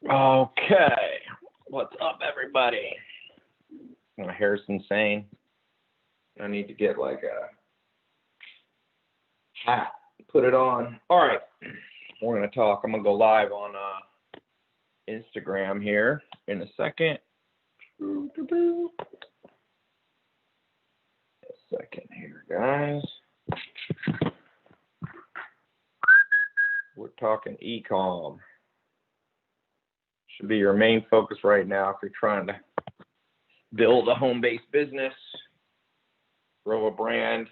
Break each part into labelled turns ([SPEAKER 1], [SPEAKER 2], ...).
[SPEAKER 1] Okay, what's up, everybody? My hair's insane. I need to get like a hat, put it on. All right, we're gonna talk. I'm gonna go live on Instagram here in a second. A second here, guys. We're talking e-com. Should be your main focus right now if you're trying to build a home-based business, grow a brand.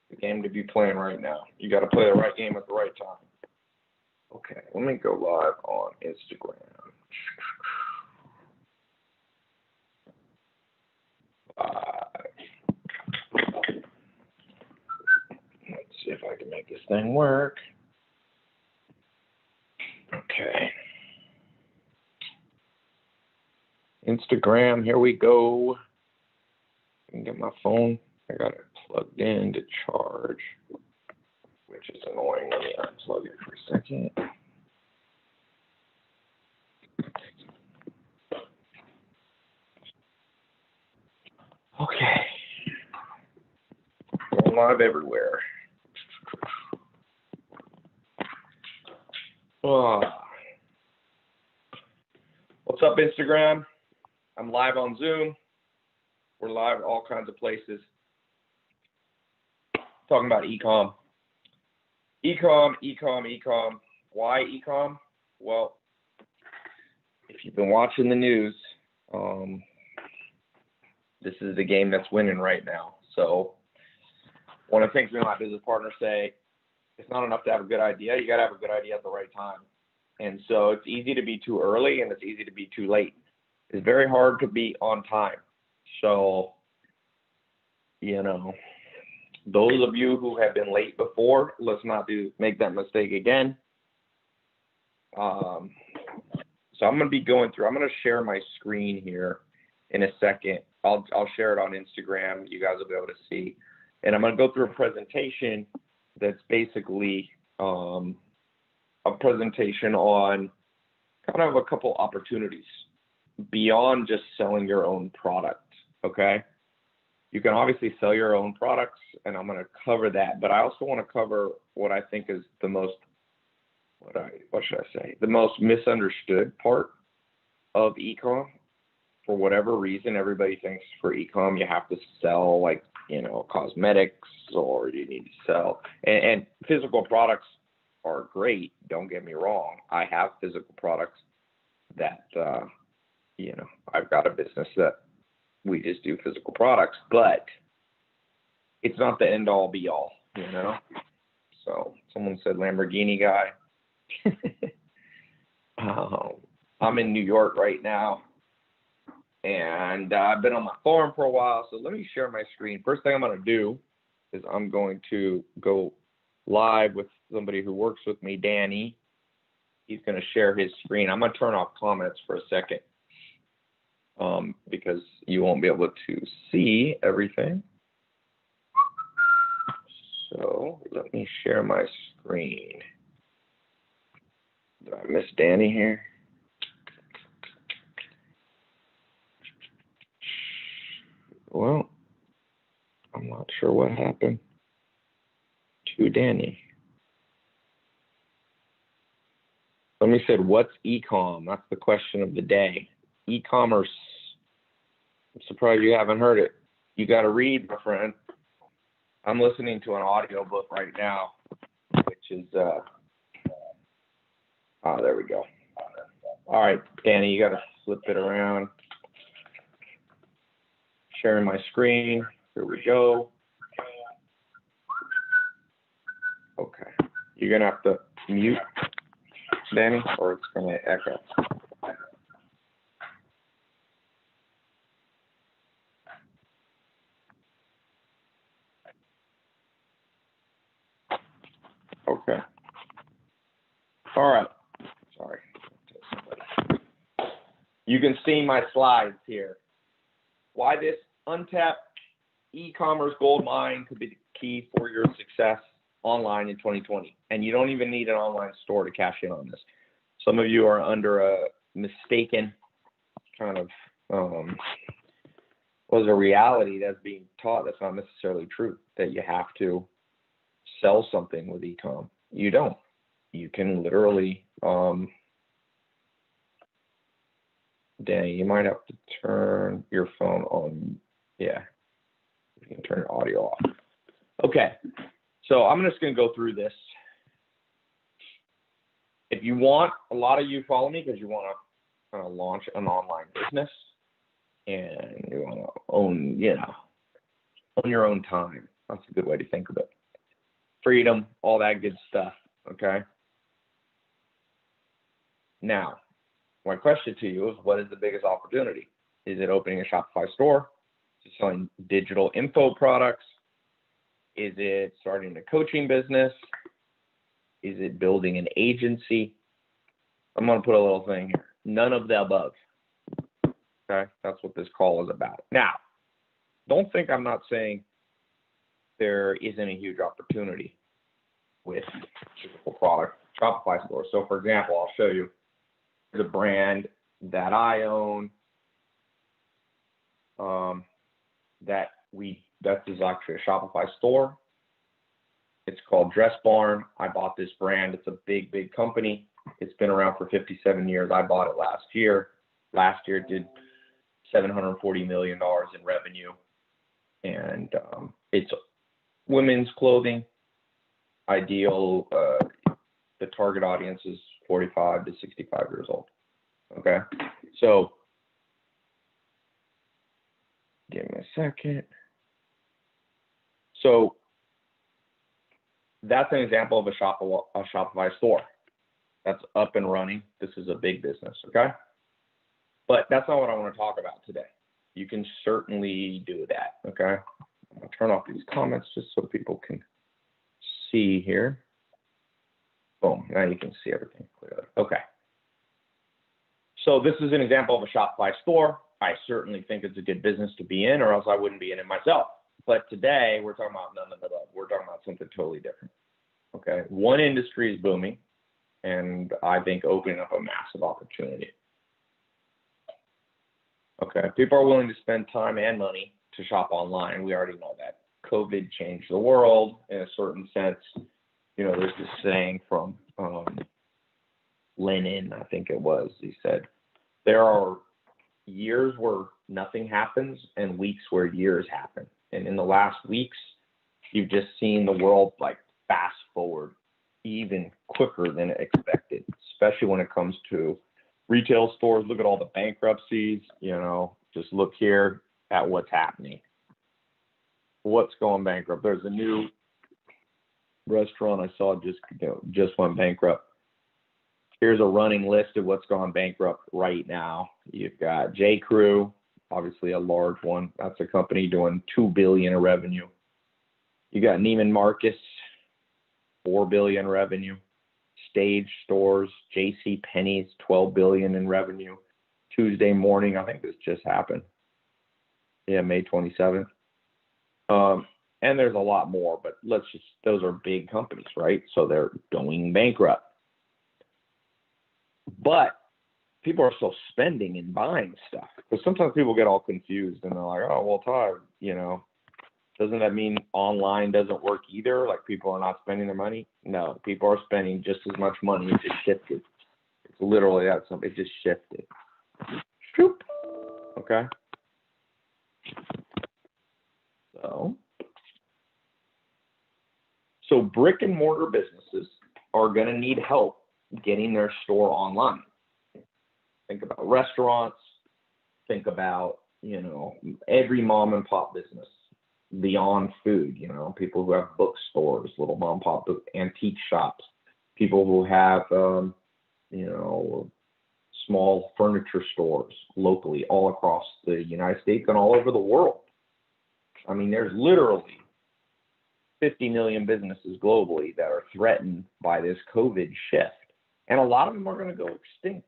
[SPEAKER 1] The game to be playing right now. You got to play the right game at the right time. Okay, let me go live on Instagram. Let's see if I can make this thing work. Okay. Instagram, here we go. I can get my phone. I got it plugged in to charge, which is annoying. Let me unplug it for a second. Okay. Going live everywhere. Oh. What's up, Instagram? I'm live on Zoom. We're live all kinds of places. Talking about e-com. E-com. Why e-com? Well, if you've been watching the news, this is the game that's winning right now. So one of the things me and my business partners say, it's not enough to have a good idea. You got to have a good idea at the right time. And so it's easy to be too early and it's easy to be too late. It's very hard to be on time. So, those of you who have been late before, let's not make that mistake again. So I'm going to be going through, I'm going to share my screen here in a second. I'll share it on Instagram. You guys will be able to see. And I'm going to go through a presentation that's basically a presentation on kind of a couple opportunities beyond just selling your own product, okay? You can obviously sell your own products, and I'm going to cover that, but I also want to cover what I think is the most, the most misunderstood part of e-com. For whatever reason, everybody thinks for e-com you have to sell cosmetics, or you need to sell, and physical products are great, don't get me wrong. I have physical products that, I've got a business that we just do physical products, but it's not the end all be all, So someone said Lamborghini guy. I'm in New York right now, and I've been on my farm for a while, so let me share my screen. First thing I'm going to do is I'm going to go live with somebody who works with me, Danny. He's going to share his screen. I'm going to turn off comments for a second because you won't be able to see everything. So let me share my screen. Did I miss Danny here? Well, I'm not sure what happened to Danny. Somebody said, what's e-com? That's the question of the day. E-commerce. I'm surprised you haven't heard it. You got to read, my friend. I'm listening to an audio book right now, which is, there we go. All right, Danny, you got to flip it around. Sharing my screen. Here we go. Okay. You're going to have to mute, Danny, or it's going to echo. Okay. All right. Sorry. You can see my slides here. Why this untapped e-commerce gold mine could be the key for your success online in 2020. And you don't even need an online store to cash in on this. Some of you are under a mistaken kind of, a reality that's being taught that's not necessarily true, that you have to sell something with e-com. You don't. You can literally, Danny, you might have to turn your phone on. Yeah, you can turn your audio off. Okay, so I'm just going to go through this. If you want, a lot of you follow me because you want to launch an online business and you want to own your own time. That's a good way to think of it. Freedom, all that good stuff, okay? Now, my question to you is, what is the biggest opportunity? Is it opening a Shopify store? Is it selling digital info products? Is it starting a coaching business? Is it building an agency? I'm going to put a little thing here. None of the above. Okay, that's what this call is about. Now, don't think I'm not saying there isn't a huge opportunity with physical product Shopify store. So, for example, I'll show you the brand that I own. That is actually a Shopify store. It's called Dress Barn. I bought this brand. It's a big, big company. It's been around for 57 years. I bought it last year. Last year it did $740 million in revenue. And it's women's clothing. Ideal, the target audience is 45 to 65 years old. Okay. So give me a second. So that's an example of a Shopify store that's up and running. This is a big business, okay? But that's not what I want to talk about today. You can certainly do that, okay? I'm going to turn off these comments just so people can see here. Boom, now you can see everything clearly. Okay. So this is an example of a Shopify store. I certainly think it's a good business to be in, or else I wouldn't be in it myself. But today, we're talking about none of the above. We're talking about something totally different. Okay, one industry is booming, and I think opening up a massive opportunity. Okay, people are willing to spend time and money to shop online. We already know that. COVID changed the world in a certain sense. There's this saying from Lenin, I think it was. He said, there are years where nothing happens and weeks where years happen. And in the last weeks, you've just seen the world like fast forward even quicker than expected, especially when it comes to retail stores. Look at all the bankruptcies, just look here at what's happening. What's going bankrupt? There's a new restaurant I saw just went bankrupt. Here's a running list of what's gone bankrupt right now. You've got J. Crew, obviously a large one. That's a company doing $2 billion in revenue. You got Neiman Marcus, $4 billion revenue. Stage Stores, J.C. Penney's, $12 billion in revenue. Tuesday Morning, I think this just happened. Yeah, May 27th. And there's a lot more, but those are big companies, right? So they're going bankrupt. But people are still spending and buying stuff. Because sometimes people get all confused and they're like, oh, well, Todd, doesn't that mean online doesn't work either? Like people are not spending their money? No, people are spending just as much money. It just shifted. It's literally that simple. It just shifted. Shoop. Okay. So brick and mortar businesses are going to need help getting their store online. Think about restaurants. Think about, every mom and pop business beyond food, people who have bookstores, little mom and pop antique shops, people who have, small furniture stores locally all across the United States and all over the world. I mean, there's literally 50 million businesses globally that are threatened by this COVID shift. And a lot of them are going to go extinct.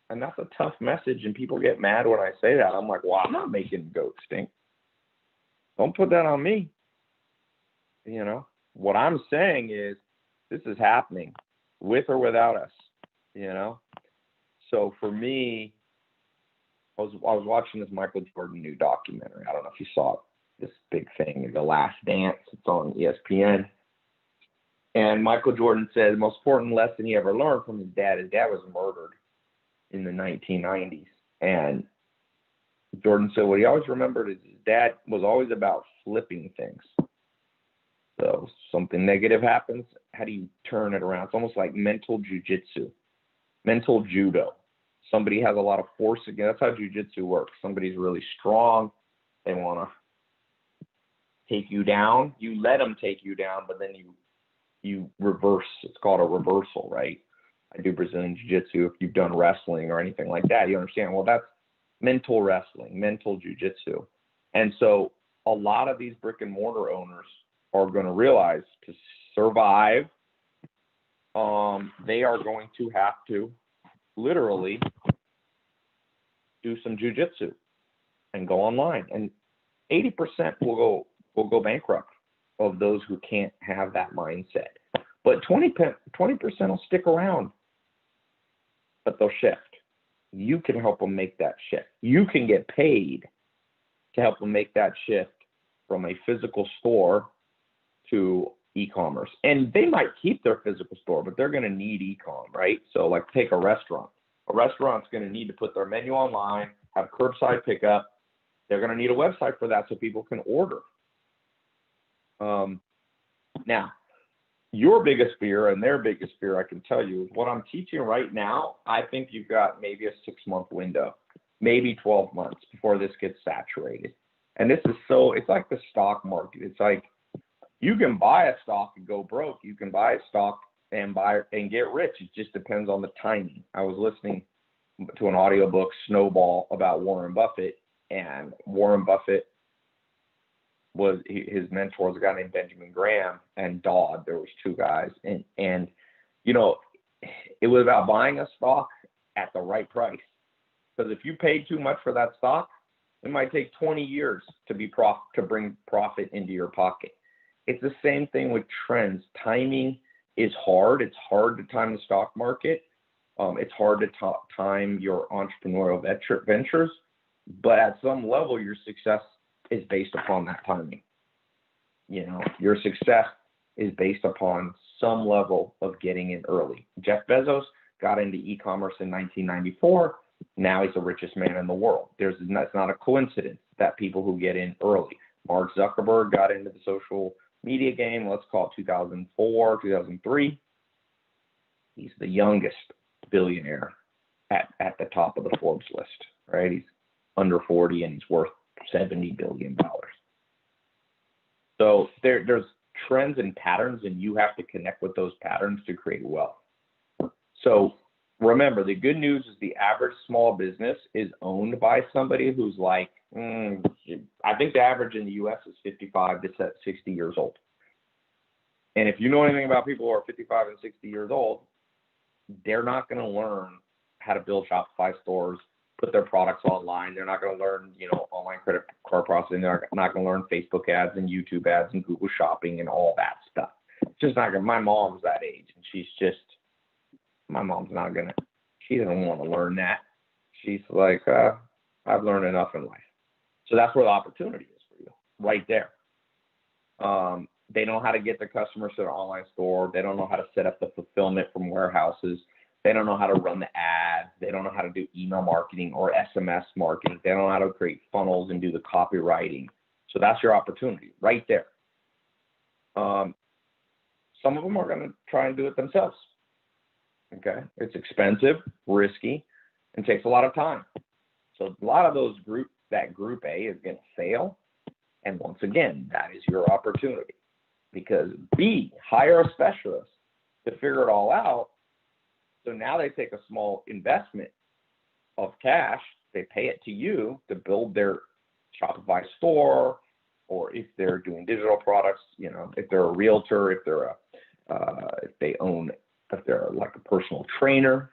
[SPEAKER 1] And that's a tough message. And people get mad when I say that. I'm like, well, I'm not making them go extinct. Don't put that on me. What I'm saying is this is happening with or without us, So for me, I was watching this Michael Jordan new documentary. I don't know if you saw it, this big thing, The Last Dance. It's on ESPN. And Michael Jordan said the most important lesson he ever learned from his dad was murdered in the 1990s. And Jordan said what he always remembered is his dad was always about flipping things. So something negative happens, how do you turn it around? It's almost like mental jujitsu, mental judo. Somebody has a lot of force again. That's how jujitsu works. Somebody's really strong. They want to take you down. You let them take you down, but then you reverse. It's called a reversal, right? I do Brazilian jiu-jitsu. If you've done wrestling or anything like that, you understand, well, that's mental wrestling, mental jiu-jitsu. And so a lot of these brick and mortar owners are going to realize to survive, they are going to have to literally do some jiu-jitsu and go online. And 80% will go bankrupt of those who can't have that mindset. But 20% will stick around, but they'll shift. You can help them make that shift. You can get paid to help them make that shift from a physical store to e-commerce. And they might keep their physical store, but they're going to need e-com, right? So like take a restaurant. A restaurant's going to need to put their menu online, have curbside pickup. They're going to need a website for that so people can order. Now, your biggest fear and their biggest fear, I can tell you, is what I'm teaching right now. I think you've got maybe a 6-month window, maybe 12 months before this gets saturated. And this is it's like the stock market. It's like you can buy a stock and go broke. You can buy a stock and get rich. It just depends on the timing. I was listening to an audiobook, Snowball, about Warren Buffett, and Warren Buffett his mentor was a guy named Benjamin Graham and Dodd. There was 2 guys, and you know, it was about buying a stock at the right price. Because if you paid too much for that stock, it might take 20 years to bring profit into your pocket. It's the same thing with trends. Timing is hard. It's hard to time the stock market. It's hard to time your entrepreneurial ventures, but at some level, your success is based upon that timing. You know, your success is based upon some level of getting in early. Jeff Bezos got into e-commerce in 1994. Now he's the richest man in the world. That's not a coincidence that people who get in early. Mark Zuckerberg got into the social media game, let's call it 2004, 2003. He's the youngest billionaire at the top of the Forbes list, right? He's under 40 and he's worth $70 billion. So there's trends and patterns, and you have to connect with those patterns to create wealth. So remember, the good news is the average small business is owned by somebody who's like, I think the average in the U.S. is 55 to 60 years old. And if you know anything about people who are 55 and 60 years old, they're not going to learn how to build Shopify stores, put their products online. They're not going to learn, online credit card processing. They're not going to learn Facebook ads and YouTube ads and Google Shopping and all that stuff. It's just not going to. My mom's that age, and my mom's not going to. She doesn't want to learn that. She's like, I've learned enough in life. So that's where the opportunity is for you, right there. They know how to get their customers to their online store. They don't know how to set up the fulfillment from warehouses. They don't know how to run the ads. They don't know how to do email marketing or SMS marketing. They don't know how to create funnels and do the copywriting. So that's your opportunity right there. Some of them are going to try and do it themselves. Okay. It's expensive, risky, and takes a lot of time. So a lot of that group A is going to fail. And once again, that is your opportunity, because B, hire a specialist to figure it all out. So now they take a small investment of cash, they pay it to you to build their Shopify store, or if they're doing digital products, if they're a realtor, if they're if they're like a personal trainer,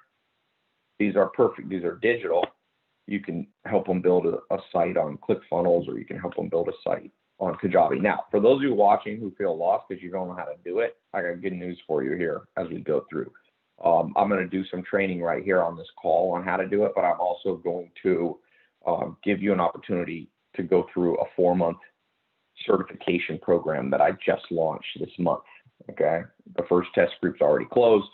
[SPEAKER 1] these are perfect. These are digital. You can help them build a site on ClickFunnels, or you can help them build a site on Kajabi. Now, for those of you watching who feel lost because you don't know how to do it, I got good news for you here as we go through. I'm going to do some training right here on this call on how to do it, but I'm also going to give you an opportunity to go through a 4-month certification program that I just launched this month. Okay. The first test group's already closed,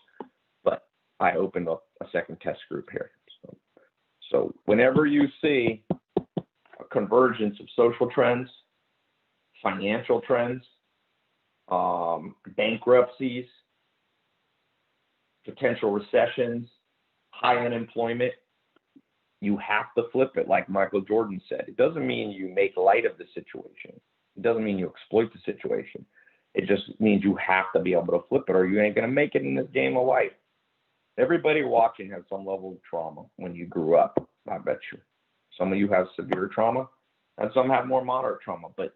[SPEAKER 1] but I opened up a second test group here. So whenever you see a convergence of social trends, financial trends, bankruptcies, potential recessions, high unemployment, you have to flip it. Like Michael Jordan said, it doesn't mean you make light of the situation. It doesn't mean you exploit the situation. It just means you have to be able to flip it, or you ain't going to make it in this game of life. Everybody watching has some level of trauma when you grew up, I bet you. Some of you have severe trauma, and some have more moderate trauma. But,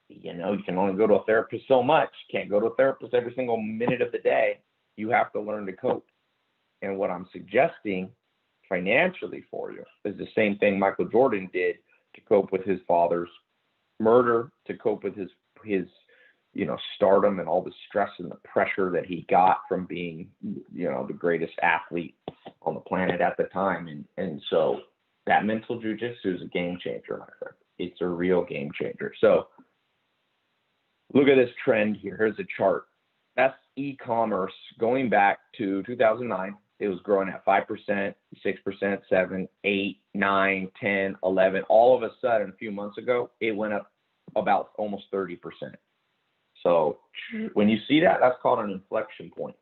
[SPEAKER 1] you know, you can only go to a therapist so much. You can't go to a therapist every single minute of the day. You have to learn to cope. And what I'm suggesting financially for you is the same thing Michael Jordan did to cope with his father's murder, to cope with his you know, stardom and all the stress and the pressure that he got from being, you know, the greatest athlete on the planet at the time. And so that mental jujitsu is a game changer, my friend. It's a real game changer. So look at this trend here. Here's a chart. That's e-commerce going back to 2009. It was growing at 5%, 6%, 7, 8, 9, 10, 11. All of a sudden, a few months ago, it went up about almost 30%. So when you see that, that's called an inflection point.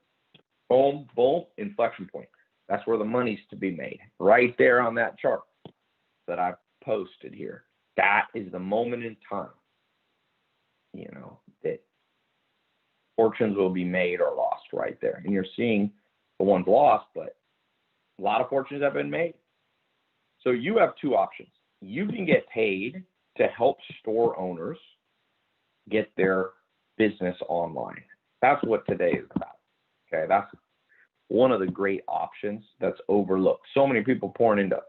[SPEAKER 1] Boom, boom, inflection point. That's where the money's to be made, right there on that chart that I posted here. That is the moment in time, you know, that fortunes will be made or lost right there. And you're seeing the ones lost, but a lot of fortunes have been made. So you have two options. You can get paid to help store owners get their business online. That's what today is about. Okay, that's one of the great options that's overlooked. So many people pouring into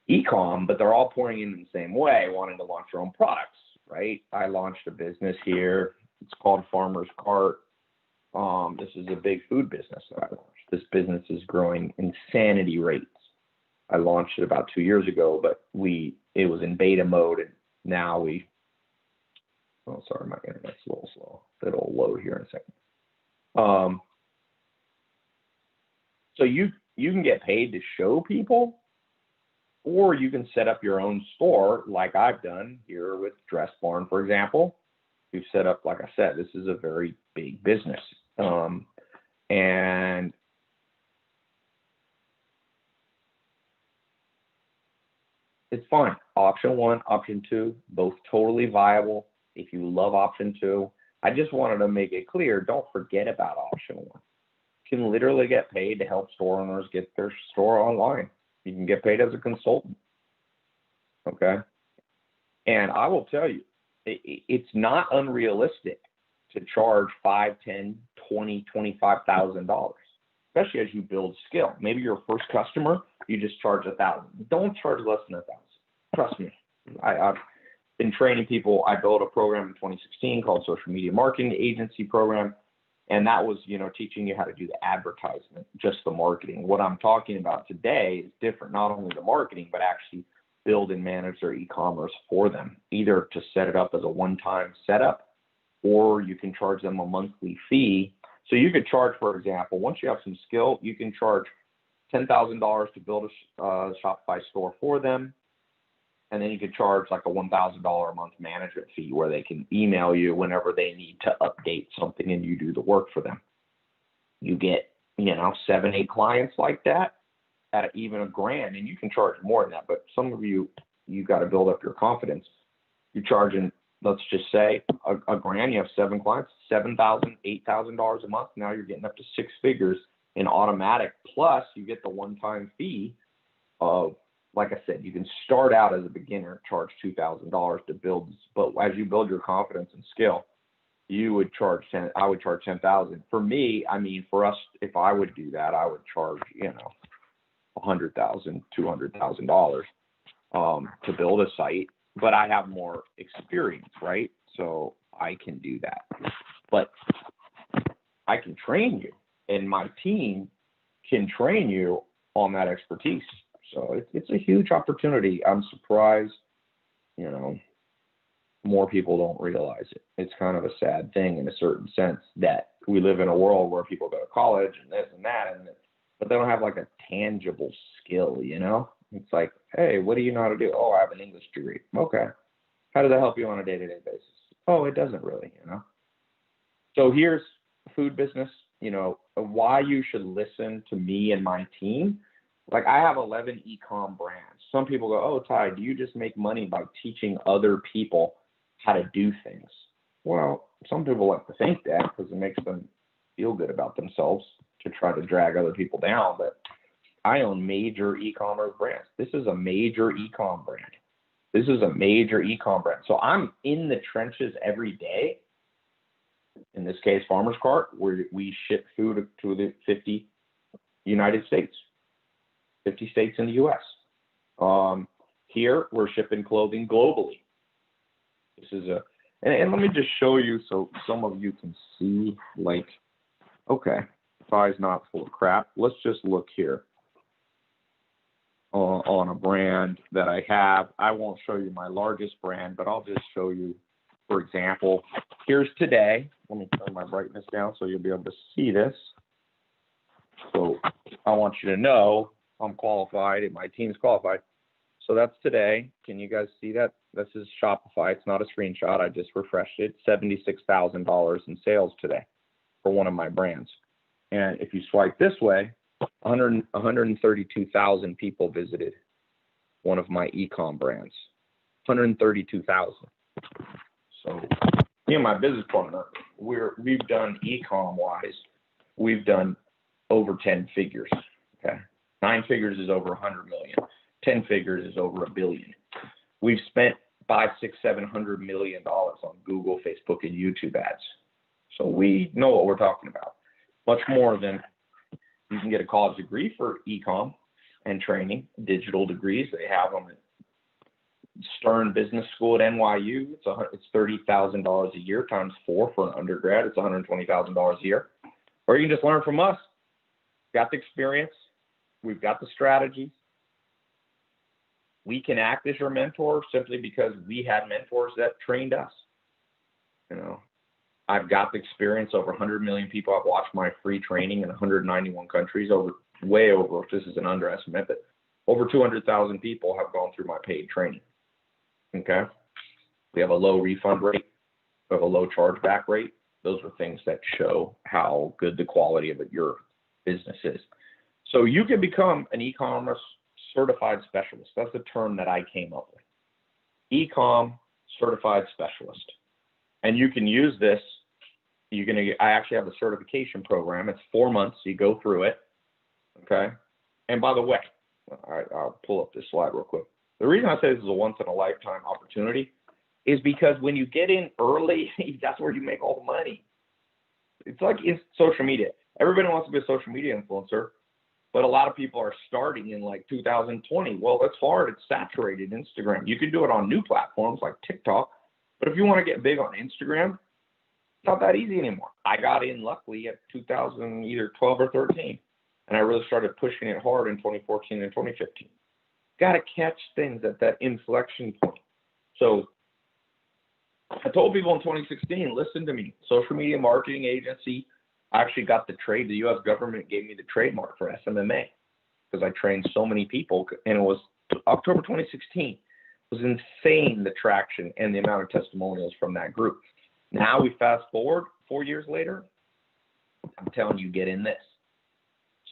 [SPEAKER 1] e-com, but they're all pouring in the same way, wanting to launch their own products, right? I launched a business here. It's called Farmer's Cart. This is a big food business that I launched. This business is growing insanity rates. I launched it about 2 years ago, but it was in beta mode, and now oh, sorry, my internet's a little slow. It'll load here in a second. So you can get paid to show people, or you can set up your own store like I've done here with Dress Barn, for example. We've set up, like I said, this is a very big business. And it's fine. Option 1, option 2, both totally viable. If you love option 2, I just wanted to make it clear, don't forget about option 1. You can literally get paid to help store owners get their store online. You can get paid as a consultant. Okay. And I will tell you, it's not unrealistic to charge $5, $10, $20, $25,000, especially as you build skill. Maybe your first customer, you just charge $1,000. Don't charge less than $1,000. Trust me. I've been training people. I built a program in 2016 called Social Media Marketing Agency Program. And that was, you know, teaching you how to do the advertisement, just the marketing. What I'm talking about today is different, not only the marketing, but actually build and manage their e-commerce for them, either to set it up as a one-time setup, or you can charge them a monthly fee. So you could charge, for example, once you have some skill, you can charge $10,000 to build a Shopify store for them. And then you could charge like a $1,000 a month management fee where they can email you whenever they need to update something and you do the work for them. You get, you know, 7, 8 clients like that at even $1,000, and you can charge more than that. But some of you got to build up your confidence. You're charging, let's just say $1,000, you have 7 clients, $7,000, $8,000 a month. Now you're getting up to 6 figures in automatic. Plus you get the one-time fee of, like I said, you can start out as a beginner, charge $2,000 to build, but as you build your confidence and skill, you would charge I would charge $10,000. For me, I mean, for us, if I would do that, I would charge, you know, $100,000, $200,000 to build a site, but I have more experience, right? So I can do that. But I can train you, and my team can train you on that expertise. So it's a huge opportunity. I'm surprised, you know, more people don't realize it. It's kind of a sad thing in a certain sense that we live in a world where people go to college and this and that, but they don't have like a tangible skill, you know? It's like, hey, what do you know how to do? Oh, I have an English degree. Okay. How does that help you on a day-to-day basis? Oh, it doesn't really, you know? So here's food business, you know, why you should listen to me and my team. Like I have 11 e-com brands. Some people go, oh, Ty, do you just make money by teaching other people how to do things? Well, some people like to think that because it makes them feel good about themselves to try to drag other people down. But I own major e-commerce brands. This is a major e-com brand. This is a major e-com brand. So I'm in the trenches every day. In this case, Farmer's Cart, where we ship food to the 50 United States, 50 states in the U.S. Here, we're shipping clothing globally. This is and let me just show you so some of you can see, like, okay, Ty's not full of crap. Let's just look here on a brand that I have. I won't show you my largest brand, but I'll just show you, for example, here's today. Let me turn my brightness down so you'll be able to see this. So I want you to know I'm qualified and my team's qualified. So that's today. Can you guys see that? This is Shopify. It's not a screenshot. I just refreshed it. $76,000 in sales today for one of my brands. And if you swipe this way, 132,000 people visited one of my e-com brands. 132,000. So me and my business partner, we've done e-com wise, we've done over 10 figures. Okay, 9 figures is over 100 million. 10 figures is over $1 billion. We've spent $500, $600, $700 million on Google, Facebook, and YouTube ads. So we know what we're talking about. Much more than you can get a college degree for e-com and training, digital degrees. They have them at Stern Business School at NYU. It's $30,000 a year times 4 for an undergrad. It's $120,000 a year. Or you can just learn from us. Got the experience. We've got the strategies. We can act as your mentor simply because we had mentors that trained us. You know, I've got the experience. Over 100 million people have watched my free training in 191 countries. Way over, if this is an underestimate, but over 200,000 people have gone through my paid training. Okay. We have a low refund rate. We have a low chargeback rate. Those are things that show how good the quality of your business is. So you can become an e-commerce certified specialist. That's the term that I came up with. E-com certified specialist. And you can use this. I actually have a certification program. It's 4 months. You go through it. Okay. And by the way, I'll pull up this slide real quick. The reason I say this is a once in a lifetime opportunity is because when you get in early, that's where you make all the money. It's like in social media. Everybody wants to be a social media influencer, but a lot of people are starting in like 2020. Well, it's hard. It's saturated. Instagram. You can do it on new platforms like TikTok, but if you want to get big on Instagram, it's not that easy anymore. I got in luckily at 2000, either 12 or 13, and I really started pushing it hard in 2014 and 2015. Got to catch things at that inflection point. So I told people in 2016, listen to me. Social media marketing agency. I actually got the trade. The U.S. government gave me the trademark for SMMA because I trained so many people. And it was October 2016. It was insane, the traction and the amount of testimonials from that group. Now we fast forward 4 years later. I'm telling you, get in this.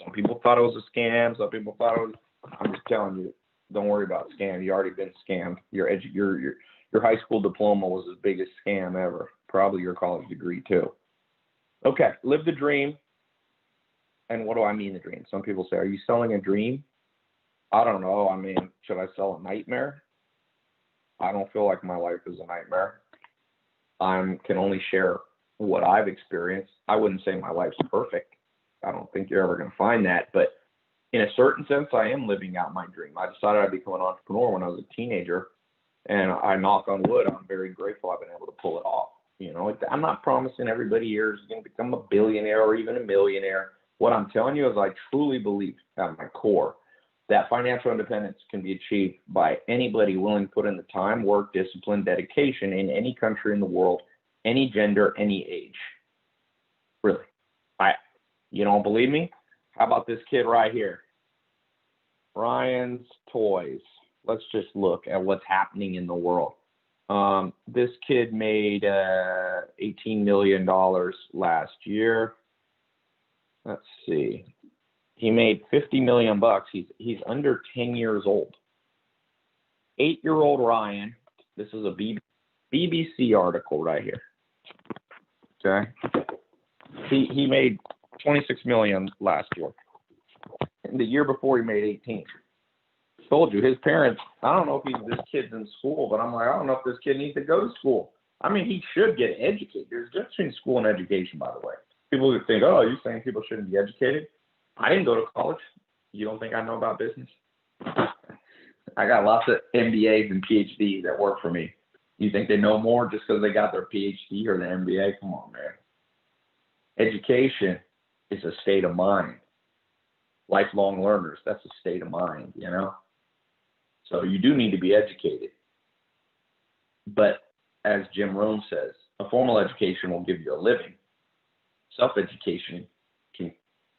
[SPEAKER 1] Some people thought it was a scam. Some people thought it was. I'm just telling you, don't worry about scam. You already been scammed. Your high school diploma was the biggest scam ever. Probably your college degree too. Okay, live the dream. And what do I mean the dream? Some people say, are you selling a dream? I don't know. I mean, should I sell a nightmare? I don't feel like my life is a nightmare. I can only share what I've experienced. I wouldn't say my life's perfect. I don't think you're ever going to find that. But in a certain sense, I am living out my dream. I decided I'd become an entrepreneur when I was a teenager. And I knock on wood, I'm very grateful I've been able to pull it off. I'm not promising everybody here is going to become a billionaire or even a millionaire. What I'm telling you is I truly believe at my core that financial independence can be achieved by anybody willing to put in the time, work, discipline, dedication in any country in the world, any gender, any age. Really. You don't believe me? How about this kid right here? Ryan's Toys. Let's just look at what's happening in the world. This kid made $18 million last year. Let's see. He made $50 million. He's under 10 years old. 8-year-old Ryan. This is a BBC article right here. Okay. He made 26 million last year. And the year before he made 18. Told you his parents, I don't know if this kid's in school, but I'm like, I don't know if this kid needs to go to school. I mean, he should get educated. There's a difference between school and education, by the way. People would think, oh, you're saying people shouldn't be educated? I didn't go to college. You don't think I know about business? I got lots of MBAs and PhDs that work for me. You think they know more just because they got their PhD or their MBA? Come on, man. Education is a state of mind. Lifelong learners, that's a state of mind, So you do need to be educated. But as Jim Rohn says, a formal education will give you a living. Self-education can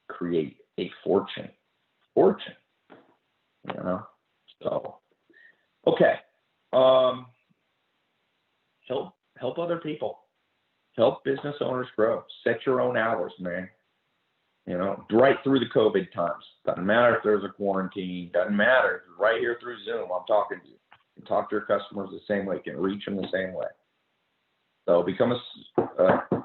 [SPEAKER 1] create a fortune. So, okay. Help other people. Help business owners grow. Set your own hours, man. Right through the COVID times. Doesn't matter if there's a quarantine. Doesn't matter. Right here through Zoom, I'm talking to you. You can talk to your customers the same way. You can reach them the same way. So become a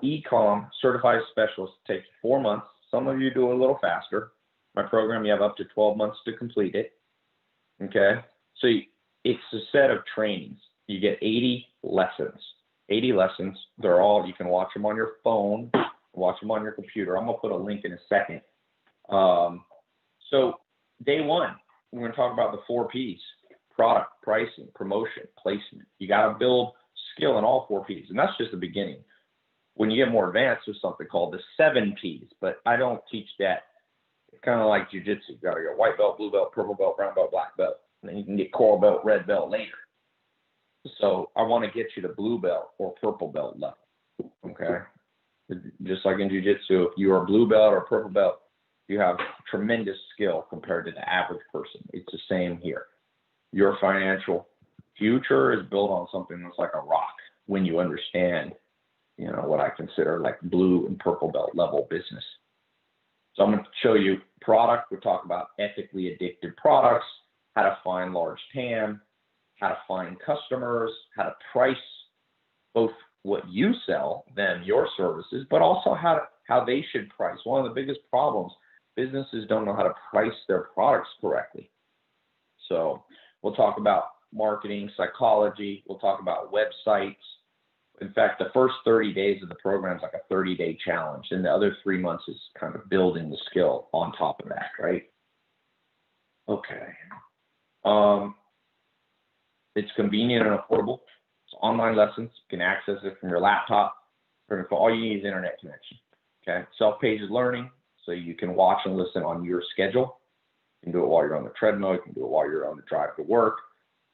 [SPEAKER 1] e-com certified specialist. It takes 4 months. Some of you do it a little faster. My program, you have up to 12 months to complete it. Okay? So it's a set of trainings. You get 80 lessons. 80 lessons. They're all, you can watch them on your phone, watch them on your computer. I'm going to put a link in a second. So day one, we're going to talk about the 4 Ps: product, pricing, promotion, placement. You got to build skill in all 4 Ps. And that's just the beginning. When you get more advanced, there's something called the 7 Ps, but I don't teach that. It's kind of like jiu-jitsu. You got to go white belt, blue belt, purple belt, brown belt, black belt. And then you can get coral belt, red belt later. So I want to get you to blue belt or purple belt level. Okay? Just like in jiu-jitsu, if you are blue belt or purple belt, you have tremendous skill compared to the average person. It's the same here. Your financial future is built on something that's like a rock when you understand, what I consider like blue and purple belt level business. So I'm going to show you product. We'll talk about ethically addictive products, how to find large TAM, how to find customers, how to price both what you sell, them, your services, but also how they should price. One of the biggest problems, businesses don't know how to price their products correctly. So we'll talk about marketing, psychology. We'll talk about websites. In fact, the first 30 days of the program is like a 30-day challenge, and the other 3 months is kind of building the skill on top of that, right? Okay. It's convenient and affordable. It's online lessons. You can access it from your laptop. All you need is internet connection. Okay. Self-paced learning, so you can watch and listen on your schedule. You can do it while you're on the treadmill. You can do it while you're on the drive to work.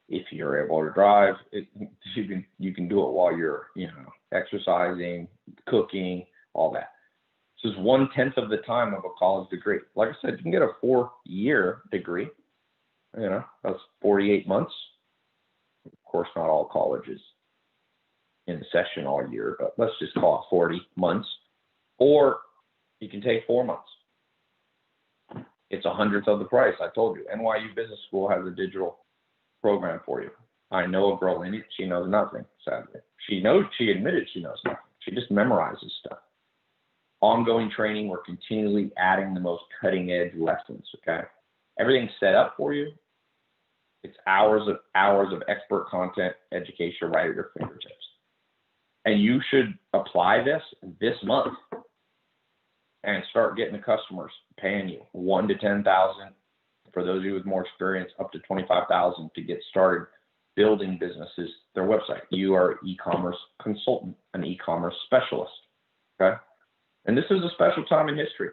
[SPEAKER 1] If you're able to drive, you can do it while you're, exercising, cooking, all that. This is 1/10 of the time of a college degree. Like I said, you can get a 4-year degree. That's 48 months. Of course, not all colleges in session all year, but let's just call it 40 months. Or you can take 4 months. It's 1/100th of the price. I told you, NYU Business School has a digital program for you. I know a girl in it. She knows nothing, sadly. She admitted she knows nothing. She just memorizes stuff. Ongoing training, we're continually adding the most cutting edge lessons, okay? Everything's set up for you. It's hours of expert content, education right at your fingertips. And you should apply this month and start getting the customers paying you $1,000 to $10,000. For those of you with more experience, up to $25,000 to get started building businesses, their website. You are an e-commerce consultant, an e-commerce specialist, okay? And this is a special time in history.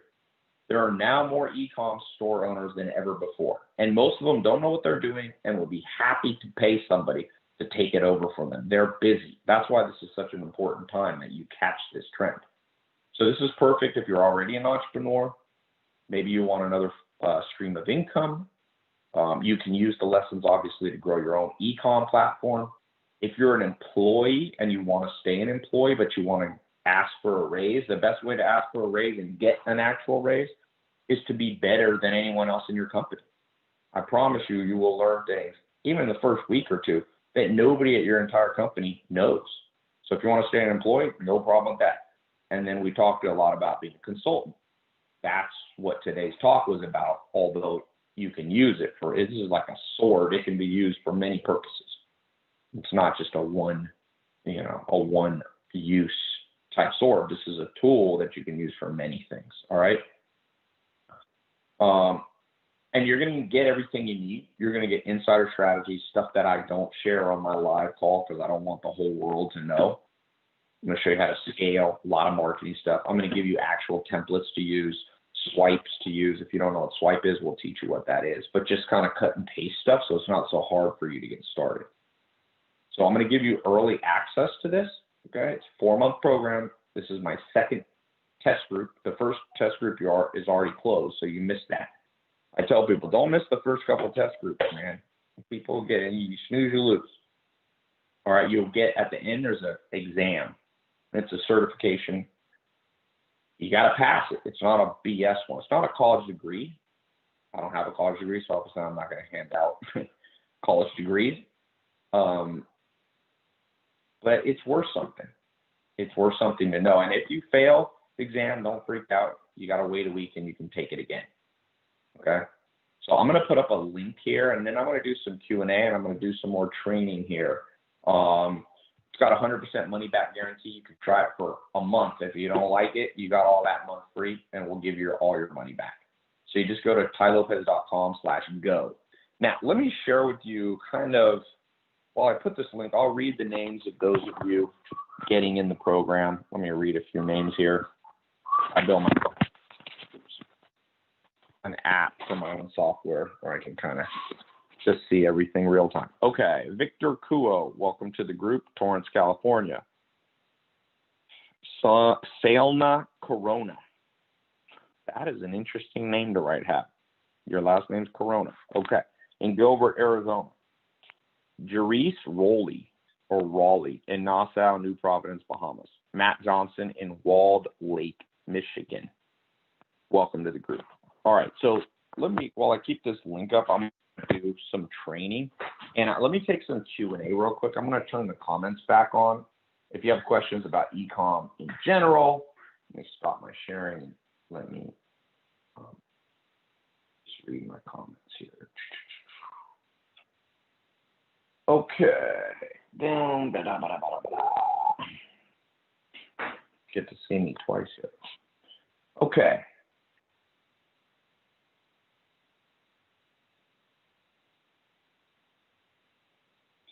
[SPEAKER 1] There are now more e-com store owners than ever before. And most of them don't know what they're doing and will be happy to pay somebody to take it over for them. They're busy. That's why this is such an important time that you catch this trend. So this is perfect if you're already an entrepreneur. Maybe you want another stream of income. You can use the lessons, obviously, to grow your own e-com platform. If you're an employee and you want to stay an employee, but you want to ask for a raise, the best way to ask for a raise and get an actual raise is to be better than anyone else in your company. I promise you, you will learn things, even in the first week or two, that nobody at your entire company knows. So if you want to stay an employee, no problem with that. And then we talked a lot about being a consultant. That's what today's talk was about, although you can use it for, this is like a sword. It can be used for many purposes. It's not just a one use type sword. This is a tool that you can use for many things. All right. And you're going to get everything you need. You're going to get insider strategies, stuff that I don't share on my live call because I don't want the whole world to know. I'm going to show you how to scale, a lot of marketing stuff. I'm going to give you actual templates to use, swipes to use. If you don't know what swipe is, we'll teach you what that is, but just kind of cut and paste stuff so it's not so hard for you to get started. So I'm going to give you early access to this. Okay, it's a 4-month program. This is my second test group. The first test group is already closed, so you missed that. I tell people, don't miss the first couple of test groups, man. People get in, you snooze, you lose. All right, you'll get at the end, there's an exam. It's a certification. You got to pass it. It's not a BS one. It's not a college degree. I don't have a college degree, so obviously I'm not going to hand out college degrees. But it's worth something. It's worth something to know. And if you fail the exam, don't freak out. You got to wait a week and you can take it again. Okay. So I'm going to put up a link here, and then I'm going to do some Q&A, and I'm going to do some more training here. It's got a 100% money back guarantee. You can try it for a month. If you don't like it, you got all that month free, and we'll give you all your money back. So you just go to tylopez.com/go. Now, let me share with you kind of, while I put this link, I'll read the names of those of you getting in the program. Let me read a few names here. I built an app for my own software where I can kind of just see everything real time. Okay, Victor Kuo, welcome to the group, Torrance, California. Selna Corona. That is an interesting name to write hat. Your last name's Corona. Okay, in Gilbert, Arizona. Jerice Raleigh in Nassau, New Providence, Bahamas. Matt Johnson in Walled Lake, Michigan. Welcome to the group. All right, so while I keep this link up, I'm going to do some training. And let me take some Q&A real quick. I'm going to turn the comments back on. If you have questions about e-com in general, let me stop my sharing and let me just read my comments here. Okay. Get to see me twice here. Okay.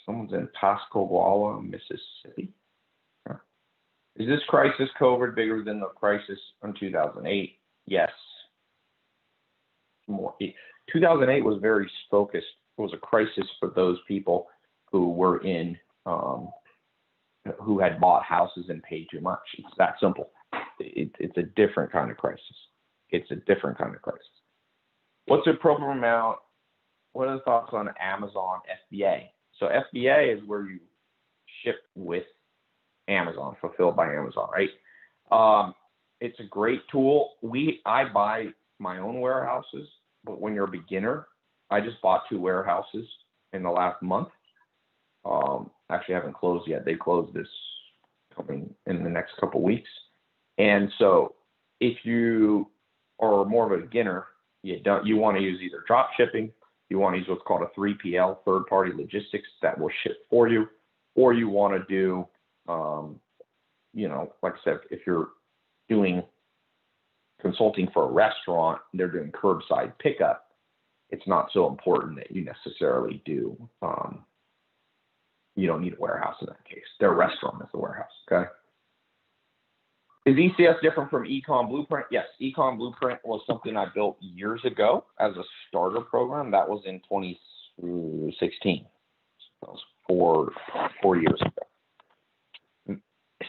[SPEAKER 1] Someone's in Pascagoula, Mississippi. Is this crisis COVID bigger than the crisis in 2008? Yes. More. 2008 was very focused. It was a crisis for those people who were in, who had bought houses and paid too much. It's that simple. It's a different kind of crisis. It's a different kind of crisis. What's the appropriate amount? What are the thoughts on Amazon FBA? So FBA is where you ship with Amazon, fulfilled by Amazon, right? It's a great tool. I buy my own warehouses, but when you're a beginner, I just bought 2 warehouses in the last month. Actually haven't closed yet. They closed this coming in the next couple weeks. And so if you are more of a beginner, you want to use either drop shipping, you want to use what's called a 3PL, third-party logistics, that will ship for you, or you want to do, like I said, if you're doing consulting for a restaurant, they're doing curbside pickup, it's not so important that you necessarily do You don't need a warehouse in that case. Their restaurant is the warehouse, okay? Is ECS different from Ecom Blueprint? Yes, Ecom Blueprint was something I built years ago as a starter program. That was in 2016. That was four years ago.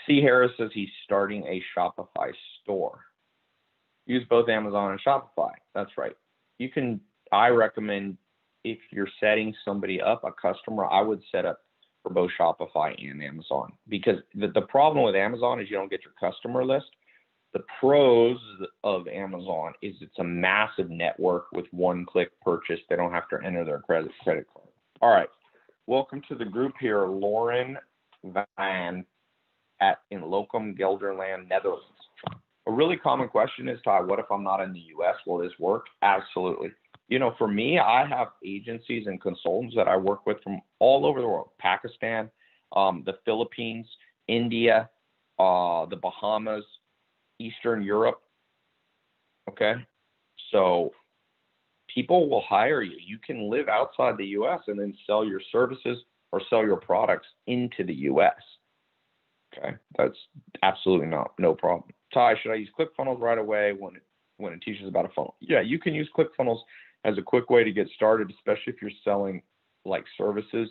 [SPEAKER 1] C. Harris says he's starting a Shopify store. Use both Amazon and Shopify. That's right. I recommend if you're setting somebody up, a customer, I would set up for both Shopify and Amazon, because the problem with Amazon is you don't get your customer list. The pros of Amazon is it's a massive network with one-click purchase. They don't have to enter their credit card. All right. Welcome to the group here, Lauren Van in Locum, Gelderland, Netherlands. A really common question is, Ty, what if I'm not in the U.S.? Will this work? Absolutely. For me, I have agencies and consultants that I work with from all over the world: Pakistan, the Philippines, India, the Bahamas, Eastern Europe. Okay. So people will hire you. You can live outside the U.S. and then sell your services or sell your products into the U.S. Okay. That's absolutely no problem. Ty, should I use ClickFunnels right away when it teaches about a funnel? Yeah, you can use ClickFunnels as a quick way to get started, especially if you're selling like services,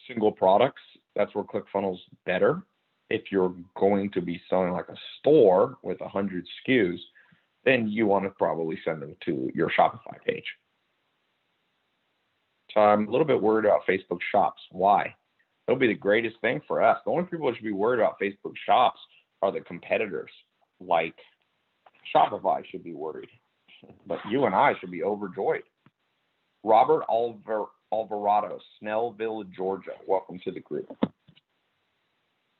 [SPEAKER 1] single products. That's where ClickFunnels better. If you're going to be selling like a store with 100 SKUs, then you want to probably send them to your Shopify page. So I'm a little bit worried about Facebook Shops. Why? It'll be the greatest thing for us. The only people that should be worried about Facebook Shops are the competitors. Like Shopify should be worried, but you and I should be overjoyed. Robert Alvarado, Snellville, Georgia. Welcome to the group.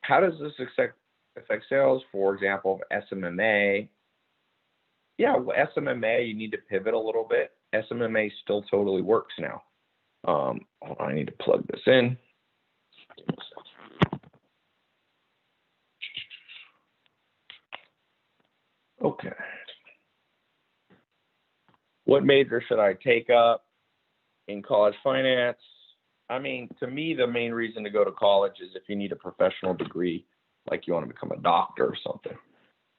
[SPEAKER 1] How does this affect sales? For example, SMMA. Yeah, well, SMMA, you need to pivot a little bit. SMMA still totally works now. Hold on, I need to plug this in. Okay. What major should I take up in college finance? I mean, to me, the main reason to go to college is if you need a professional degree, like you want to become a doctor or something.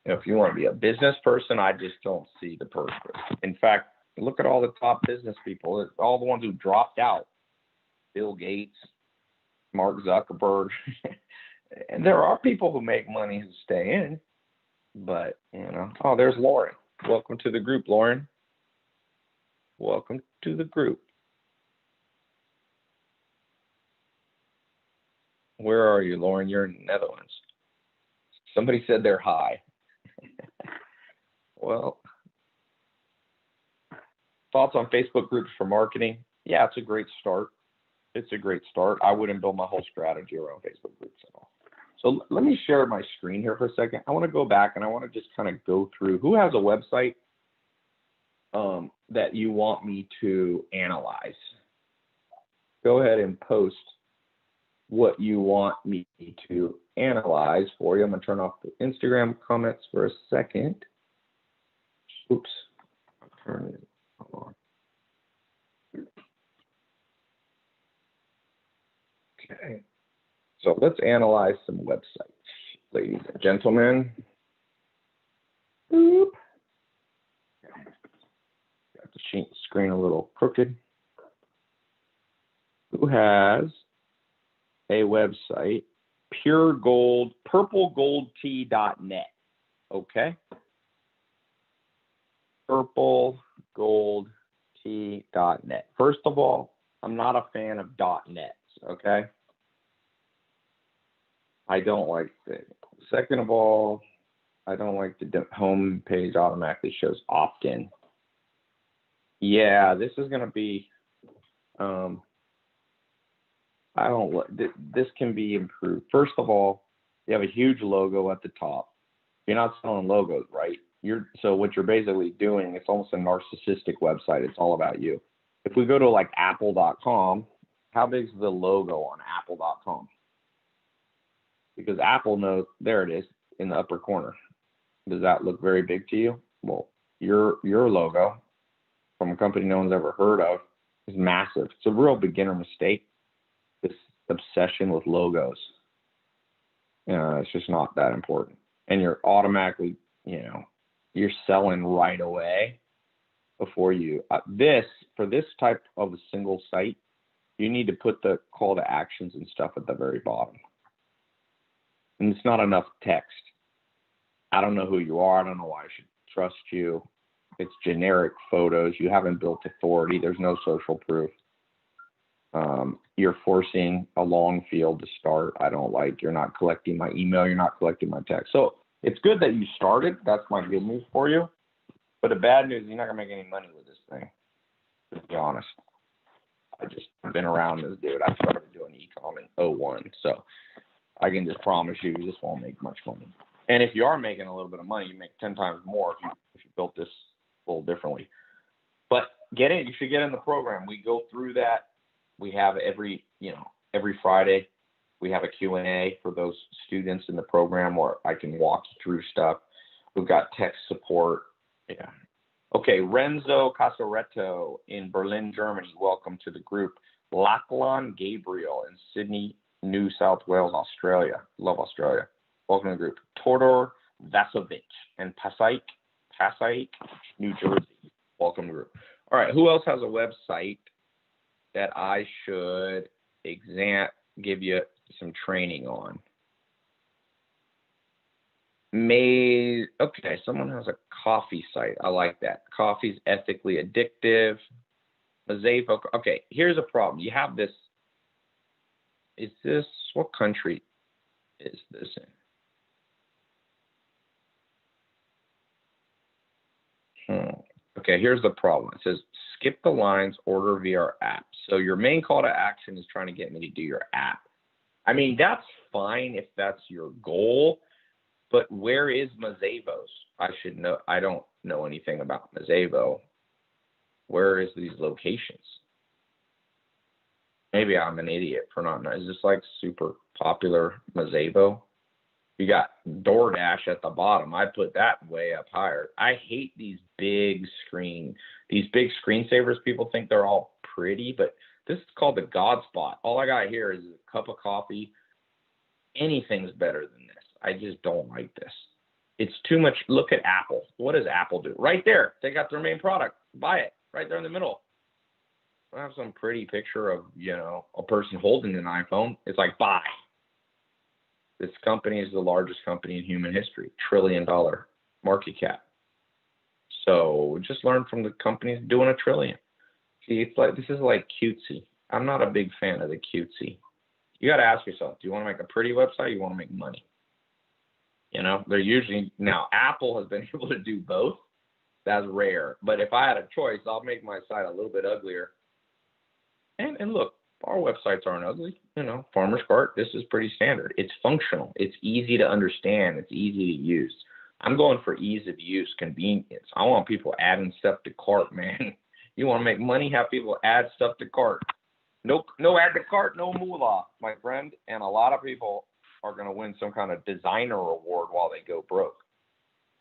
[SPEAKER 1] If you want to be a business person, I just don't see the purpose. In fact, look at all the top business people, all the ones who dropped out. Bill Gates, Mark Zuckerberg. And there are people who make money who stay in. But, oh, there's Lauren. Welcome to the group, Lauren. Welcome to the group. Where are you, Lauren? You're in the Netherlands. Somebody said they're high. Well, thoughts on Facebook groups for marketing? Yeah, it's a great start. It's a great start. I wouldn't build my whole strategy around Facebook groups at all. So let me share my screen here for a second. I want to go back and I want to just kind of go through who has a website that you want me to analyze. Go ahead and post what you want me to analyze for you. I'm going to turn off the Instagram comments for a second. Oops. I'll turn it on. Okay. So let's analyze some websites, ladies and gentlemen. Boop. Got the screen a little crooked. Who has a website? purplegoldtea.net. Okay. purplegoldtea.net. First of all, I'm not a fan of .nets, okay? I don't like it. Second of all, I don't like the home page automatically shows opt-in. Yeah, this is going to be, this can be improved. First of all, you have a huge logo at the top. You're not selling logos, right? So what you're basically doing, it's almost a narcissistic website. It's all about you. If we go to like apple.com, how big is the logo on apple.com? Because Apple knows, there it is in the upper corner. Does that look very big to you? Well, your logo from a company no one's ever heard of is massive. It's a real beginner mistake. obsession with logos. It's just not that important. And you're automatically, you're selling right away before you, for this type of a single site, you need to put the call to actions and stuff at the very bottom. And it's not enough text. I don't know who you are. I don't know why I should trust you. It's generic photos. You haven't built authority. There's no social proof. You're forcing a long field to start. I don't like, you're not collecting my email. You're not collecting my text. So it's good that you started. That's my good news for you. But the bad news is you're not going to make any money with this thing, to be honest. I've been around this dude. I started doing e-com in 2001. So I can just promise you this won't make much money. And if you are making a little bit of money, you make 10 times more if you built this a little differently. But you should get in the program. We go through that. We have every Friday, we have a Q&A for those students in the program where I can walk you through stuff. We've got tech support. Yeah. Okay, Renzo Casaretto in Berlin, Germany. Welcome to the group. Lachlan Gabriel in Sydney, New South Wales, Australia. Love Australia. Welcome to the group. Todor Vasovic in Passaic, New Jersey. Welcome to the group. All right, who else has a website that I should give you some training on? Okay, someone has a coffee site. I like that. Coffee's ethically addictive. Mazevo. Okay, here's a problem. You have this. What country is this in? Okay, here's the problem. It says, skip the lines, order via our app. So your main call to action is trying to get me to do your app. I mean, that's fine if that's your goal, but where is Mazevo's? I should know. I don't know anything about Mazevo. Where is these locations? Maybe I'm an idiot for not knowing. Is this like super popular Mazevo? You got DoorDash at the bottom. I put that way up higher. I hate these big screensavers. People think they're all pretty, but this is called the God spot. All I got here is a cup of coffee. Anything's better than this. I just don't like this. It's too much. Look at Apple. What does Apple do? Right there. They got their main product. Buy it. Right there in the middle. I have some pretty picture of, a person holding an iPhone. It's like, buy. This company is the largest company in human history, $1 trillion market cap. So just learn from the companies doing $1 trillion. See, this is like cutesy. I'm not a big fan of the cutesy. You got to ask yourself, do you want to make a pretty website or you want to make money? They're usually, now Apple has been able to do both. That's rare. But if I had a choice, I'll make my site a little bit uglier. And look, our websites aren't ugly. Farmer's Cart, this is pretty standard. It's functional. It's easy to understand. It's easy to use. I'm going for ease of use, convenience. I want people adding stuff to cart, man. You want to make money, have people add stuff to cart. No add to cart, no moolah, my friend. And a lot of people are going to win some kind of designer award while they go broke.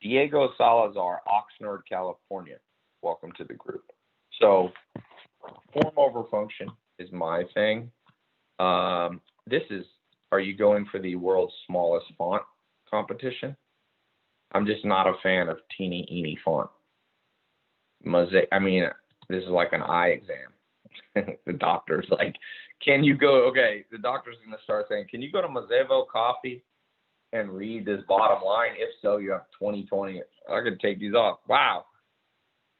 [SPEAKER 1] Diego Salazar, Oxnard, California. Welcome to the group. So form over function is my thing. Are you going for the world's smallest font competition? I'm just not a fan of teeny font. This is like an eye exam. The doctor's like, the doctor's going to start saying, can you go to Mazevo Coffee and read this bottom line? If so, you have 20/20. I could take these off. Wow.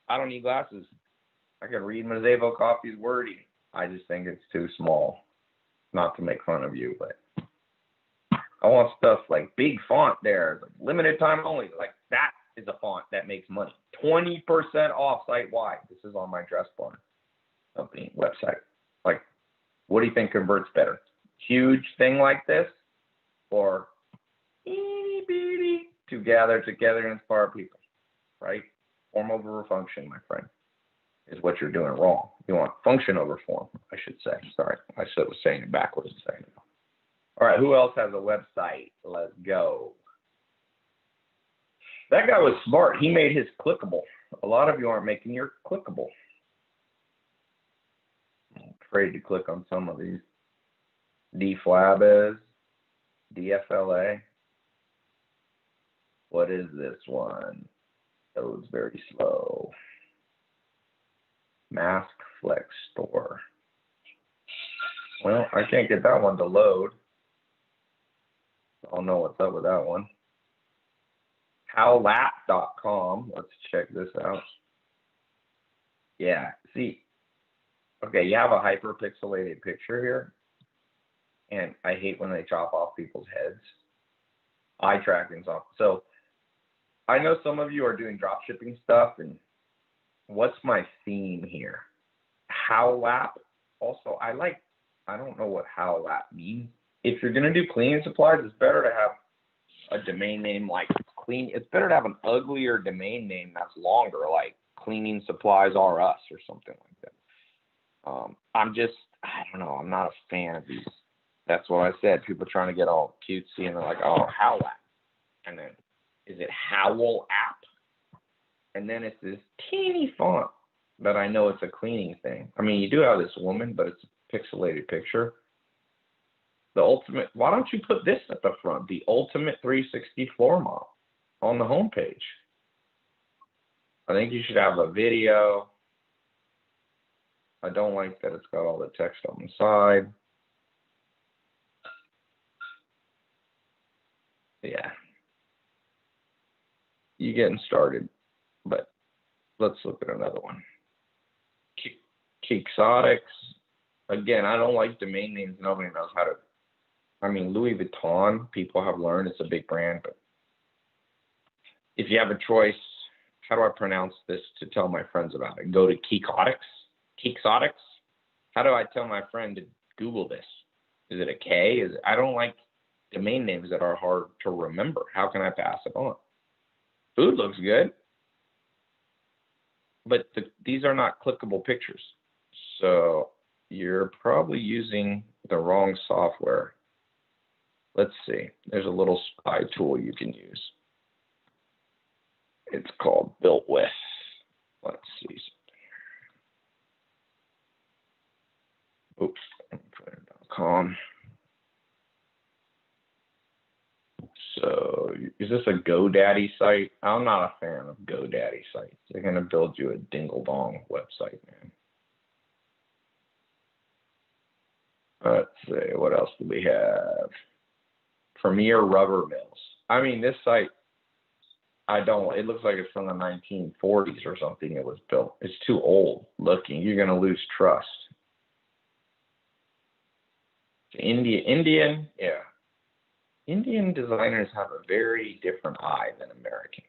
[SPEAKER 1] I don't need glasses. I can read Mazevo Coffee's wording. I just think it's too small. Not to make fun of you, but I want stuff like big font there, like limited time only. Like that is a font that makes money. 20% off site-wide. This is on my Dress Barn company website. Like, what do you think converts better? Huge thing like this, or itty bitty to gather together and inspire people, right? Form over function, my friend, is what you're doing wrong. You want function over form, I should say. Sorry, I was saying it backwards a second ago. All right, who else has a website? Let's go. That guy was smart. He made his clickable. A lot of you aren't making your clickable. I'm afraid to click on some of these. Deflab is DFLA. What is this one? Oh, it's very slow. Mask Flex Store. Well, I can't get that one to load. I don't know what's up with that one. Howlap.com. Let's check this out. Yeah, see. Okay, you have a hyperpixelated picture here. And I hate when they chop off people's heads. Eye tracking's off. So I know some of you are doing drop shipping stuff, and what's my theme here? Howlap. Also, I don't know what Howlap means. If you're gonna do cleaning supplies, it's better to have a domain name like clean. It's better to have an uglier domain name that's longer, like Cleaning Supplies R Us or something like that. I don't know. I'm not a fan of these. That's what I said. People trying to get all cutesy and they're like, oh, Howlap. And then, is it Howl App? And then it's this teeny font that I know it's a cleaning thing. I mean, you do have this woman, but it's a pixelated picture. The ultimate, why don't you put this at the front? The ultimate 360 floor mop on the homepage. I think you should have a video. I don't like that it's got all the text on the side. Yeah. You getting started, but let's look at another one. Quixotics. Again, I don't like domain names. Nobody knows how to. I mean, Louis Vuitton, people have learned it's a big brand, but if you have a choice, how do I pronounce this to tell my friends about it? Go to Quixotics. Quixotics. How do I tell my friend to Google this? Is it a K? I don't like domain names that are hard to remember. How can I pass it on? Food looks good, but these are not clickable pictures. So you're probably using the wrong software. Let's see. There's a little spy tool you can use. It's called Built With. Let's see. Oops. .com. So is this a GoDaddy site? I'm not a fan of GoDaddy sites. They're going to build you a dingle-dong website, man. Let's see. What else do we have? Premier Rubber Mills. I mean, this site, it looks like it's from the 1940s or something it was built. It's too old looking. You're going to lose trust. Indian, yeah. Indian designers have a very different eye than American.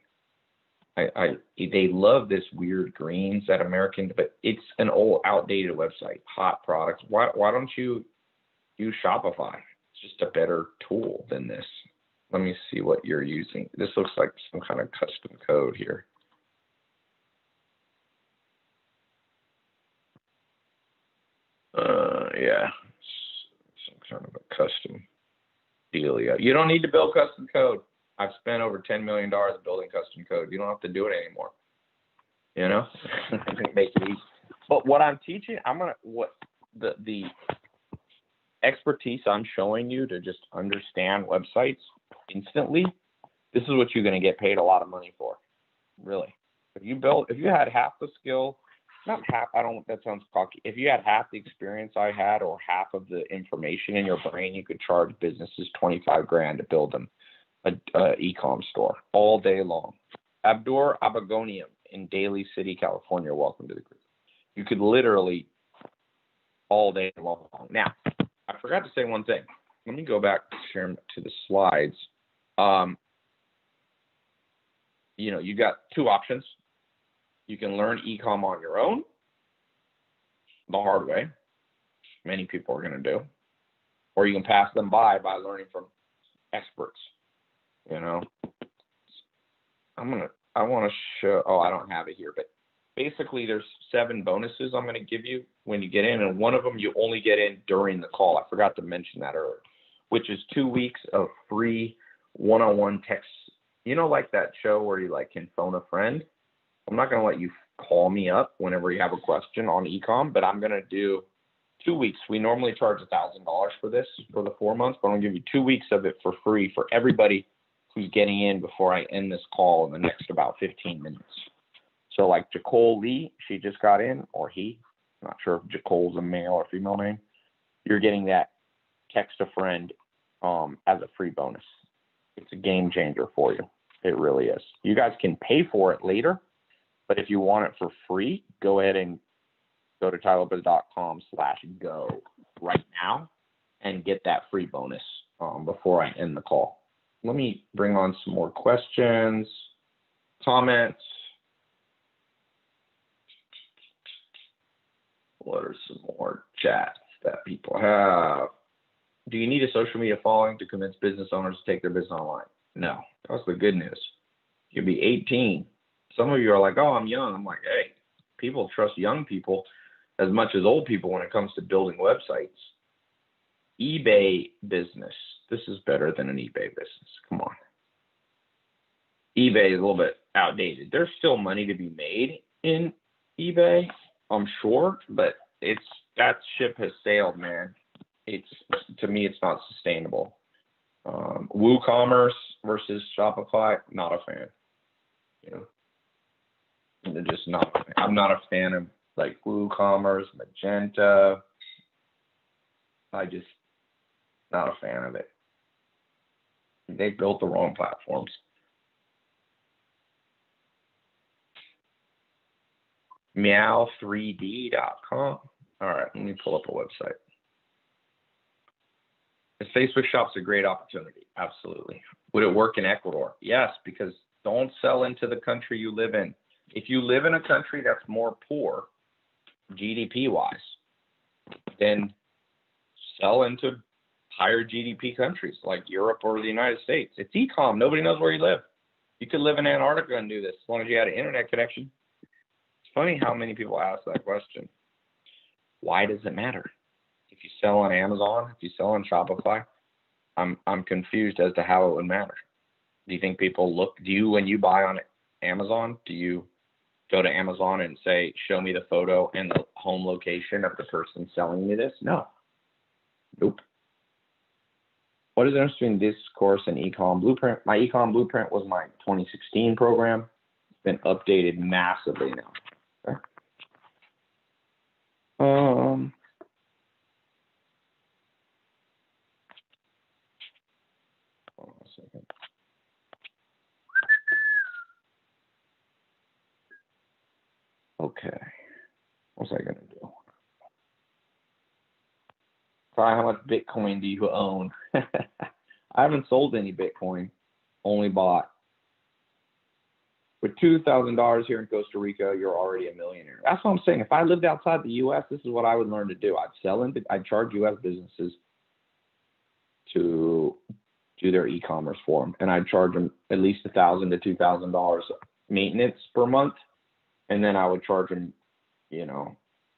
[SPEAKER 1] They love this weird greens that American, but it's an old, outdated website. Hot products. Why don't you use Shopify? It's just a better tool than this. Let me see what you're using. This looks like some kind of custom code here. Yeah, some kind of a custom dealio. You don't need to build custom code. I've spent over $10 million building custom code. You don't have to do it anymore. You know, make it easy. But what I'm teaching, the expertise I'm showing you to just understand websites instantly. This is what you're going to get paid a lot of money for, really. If you had half the skill, not half, that sounds cocky. If you had half the experience I had or half of the information in your brain, you could charge businesses $25,000 to build them a e-com store all day long. Abdur Abagonium in Daly City, California. Welcome to the group. You could literally all day long. Now, I forgot to say one thing. Let me go back to the slides. You got two options. You can learn e-com on your own, the hard way. Many people are going to do. Or you can pass them by learning from experts. You know, I want to show, I don't have it here, but basically there's 7 bonuses I'm going to give you when you get in, and one of them you only get in during the call. I forgot to mention that earlier, which is 2 weeks of free one-on-one text. You know, like that show where you can phone a friend. I'm not going to let you call me up whenever you have a question on e-com, but I'm going to do 2 weeks. We normally charge $1,000 for this for the 4 months, but I'm gonna give you 2 weeks of it for free for everybody who's getting in before I end this call in the next about 15 minutes. So like Jacole Lee, she just got in, or he, I'm not sure if Jacole's a male or female name. You're getting that text a friend as a free bonus. It's a game changer for you. It really is. You guys can pay for it later, but if you want it for free, go ahead and go to tylopez.com/go right now and get that free bonus before I end the call. Let me bring on some more questions, comments. What are some more chats that people have? Do you need a social media following to convince business owners to take their business online? No, that's the good news. You'll be 18. Some of you are like, oh, I'm young. I'm like, hey, people trust young people as much as old people when it comes to building websites. eBay business. This is better than an eBay business. Come on. eBay is a little bit outdated. There's still money to be made in eBay, I'm sure, but that ship has sailed, man. To me, it's not sustainable. WooCommerce versus Shopify, not a fan. They're just not. I'm not a fan of like WooCommerce, Magenta. Not a fan of it. They built the wrong platforms. Meow3d.com. All right, let me pull up a website. The Facebook shop's a great opportunity. Absolutely. Would it work in Ecuador? Yes, because don't sell into the country you live in. If you live in a country that's more poor, GDP-wise, then sell into higher GDP countries like Europe or the United States. It's e-com. Nobody knows where you live. You could live in Antarctica and do this as long as you had an internet connection. It's funny how many people ask that question. Why does it matter? If you sell on Amazon, if you sell on Shopify, I'm confused as to how it would matter. Do you think people when you buy on Amazon, do you go to Amazon and say, show me the photo and the home location of the person selling me this? No. Nope. What is the difference between this course and Ecom Blueprint? My Ecom Blueprint was my 2016 program. It's been updated massively now. Okay. Hold on a second. Okay. What's I gonna do? How much Bitcoin do you own? I haven't sold any Bitcoin, only bought. With $2,000 here in Costa Rica, you're already a millionaire. That's what I'm saying. If I lived outside the U.S., this is what I would learn to do. I'd charge U.S. businesses to do their e-commerce for them, and I'd charge them at least $1,000 to $2,000 maintenance per month, and then I would charge them, $2,000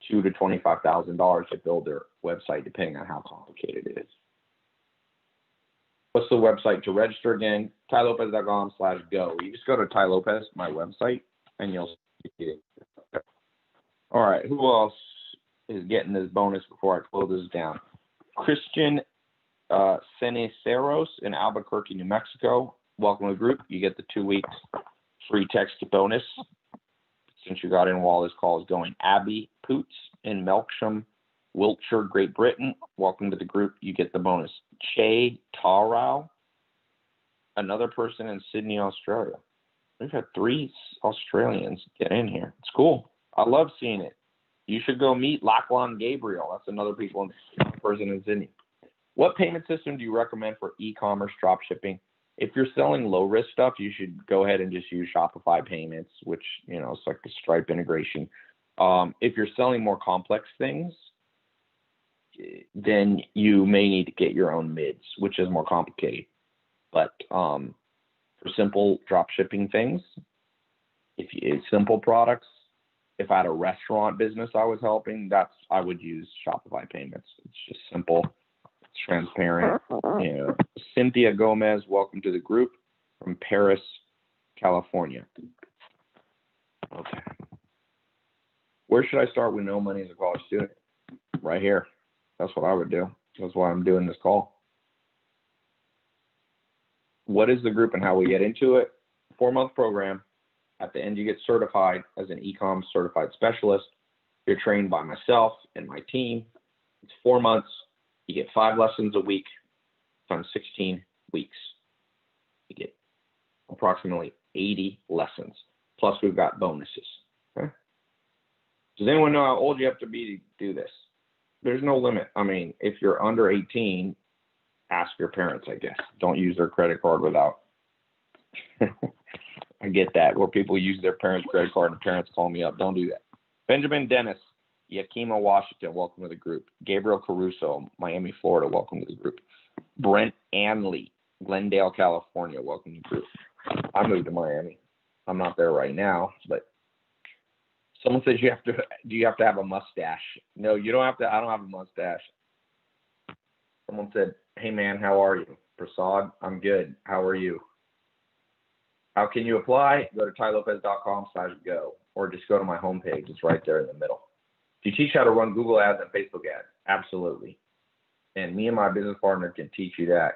[SPEAKER 1] to $25,000 to build their website, depending on how complicated it is. What's the website to register again? tylopez.com/go. You just go to Ty Lopez, my website, and you'll see it. All right, who else is getting this bonus before I close this down? Christian Ceniceros in Albuquerque, New Mexico. Welcome to the group. You get the 2 weeks free text bonus since you got in while this call is going. Abby Poots in Melksham, Wiltshire, Great Britain. Welcome to the group. You get the bonus. Che Tarao, another person in Sydney, Australia. We've had 3 Australians get in here. It's cool. I love seeing it. You should go meet Lachlan Gabriel. That's another person in Sydney. What payment system do you recommend for e-commerce drop shipping? If you're selling low-risk stuff, you should go ahead and just use Shopify payments, which, it's like the Stripe integration. If you're selling more complex things, then you may need to get your own mids, which is more complicated. But for simple drop shipping things, simple products, if I had a restaurant business I was helping, I would use Shopify payments. It's just simple, it's transparent. Cynthia Gomez, welcome to the group from Paris, California. Okay. Where should I start with no money as a college student? Right here. That's what I would do. That's why I'm doing this call. What is the group and how we get into it? 4-month program. At the end, you get certified as an e-com certified specialist. You're trained by myself and my team. It's 4 months. You get 5 lessons a week times 16 weeks. You get approximately 80 lessons. Plus, we've got bonuses. Okay? Does anyone know how old you have to be to do this? There's no limit. I mean, if you're under 18, ask your parents, I guess. Don't use their credit card without. I get that, where people use their parents' credit card and parents call me up. Don't do that. Benjamin Dennis, Yakima, Washington, welcome to the group. Gabriel Caruso, Miami, Florida, welcome to the group. Brent Anley, Glendale, California, welcome to the group. I moved to Miami. I'm not there right now, but someone says do you have to have a mustache? No, you don't have to. I don't have a mustache. Someone said, hey man, how are you? Prasad, I'm good. How are you? How can you apply? Go to tylopez.com/go, or just go to my homepage. It's right there in the middle. Do you teach how to run Google ads and Facebook ads? Absolutely. And me and my business partner can teach you that.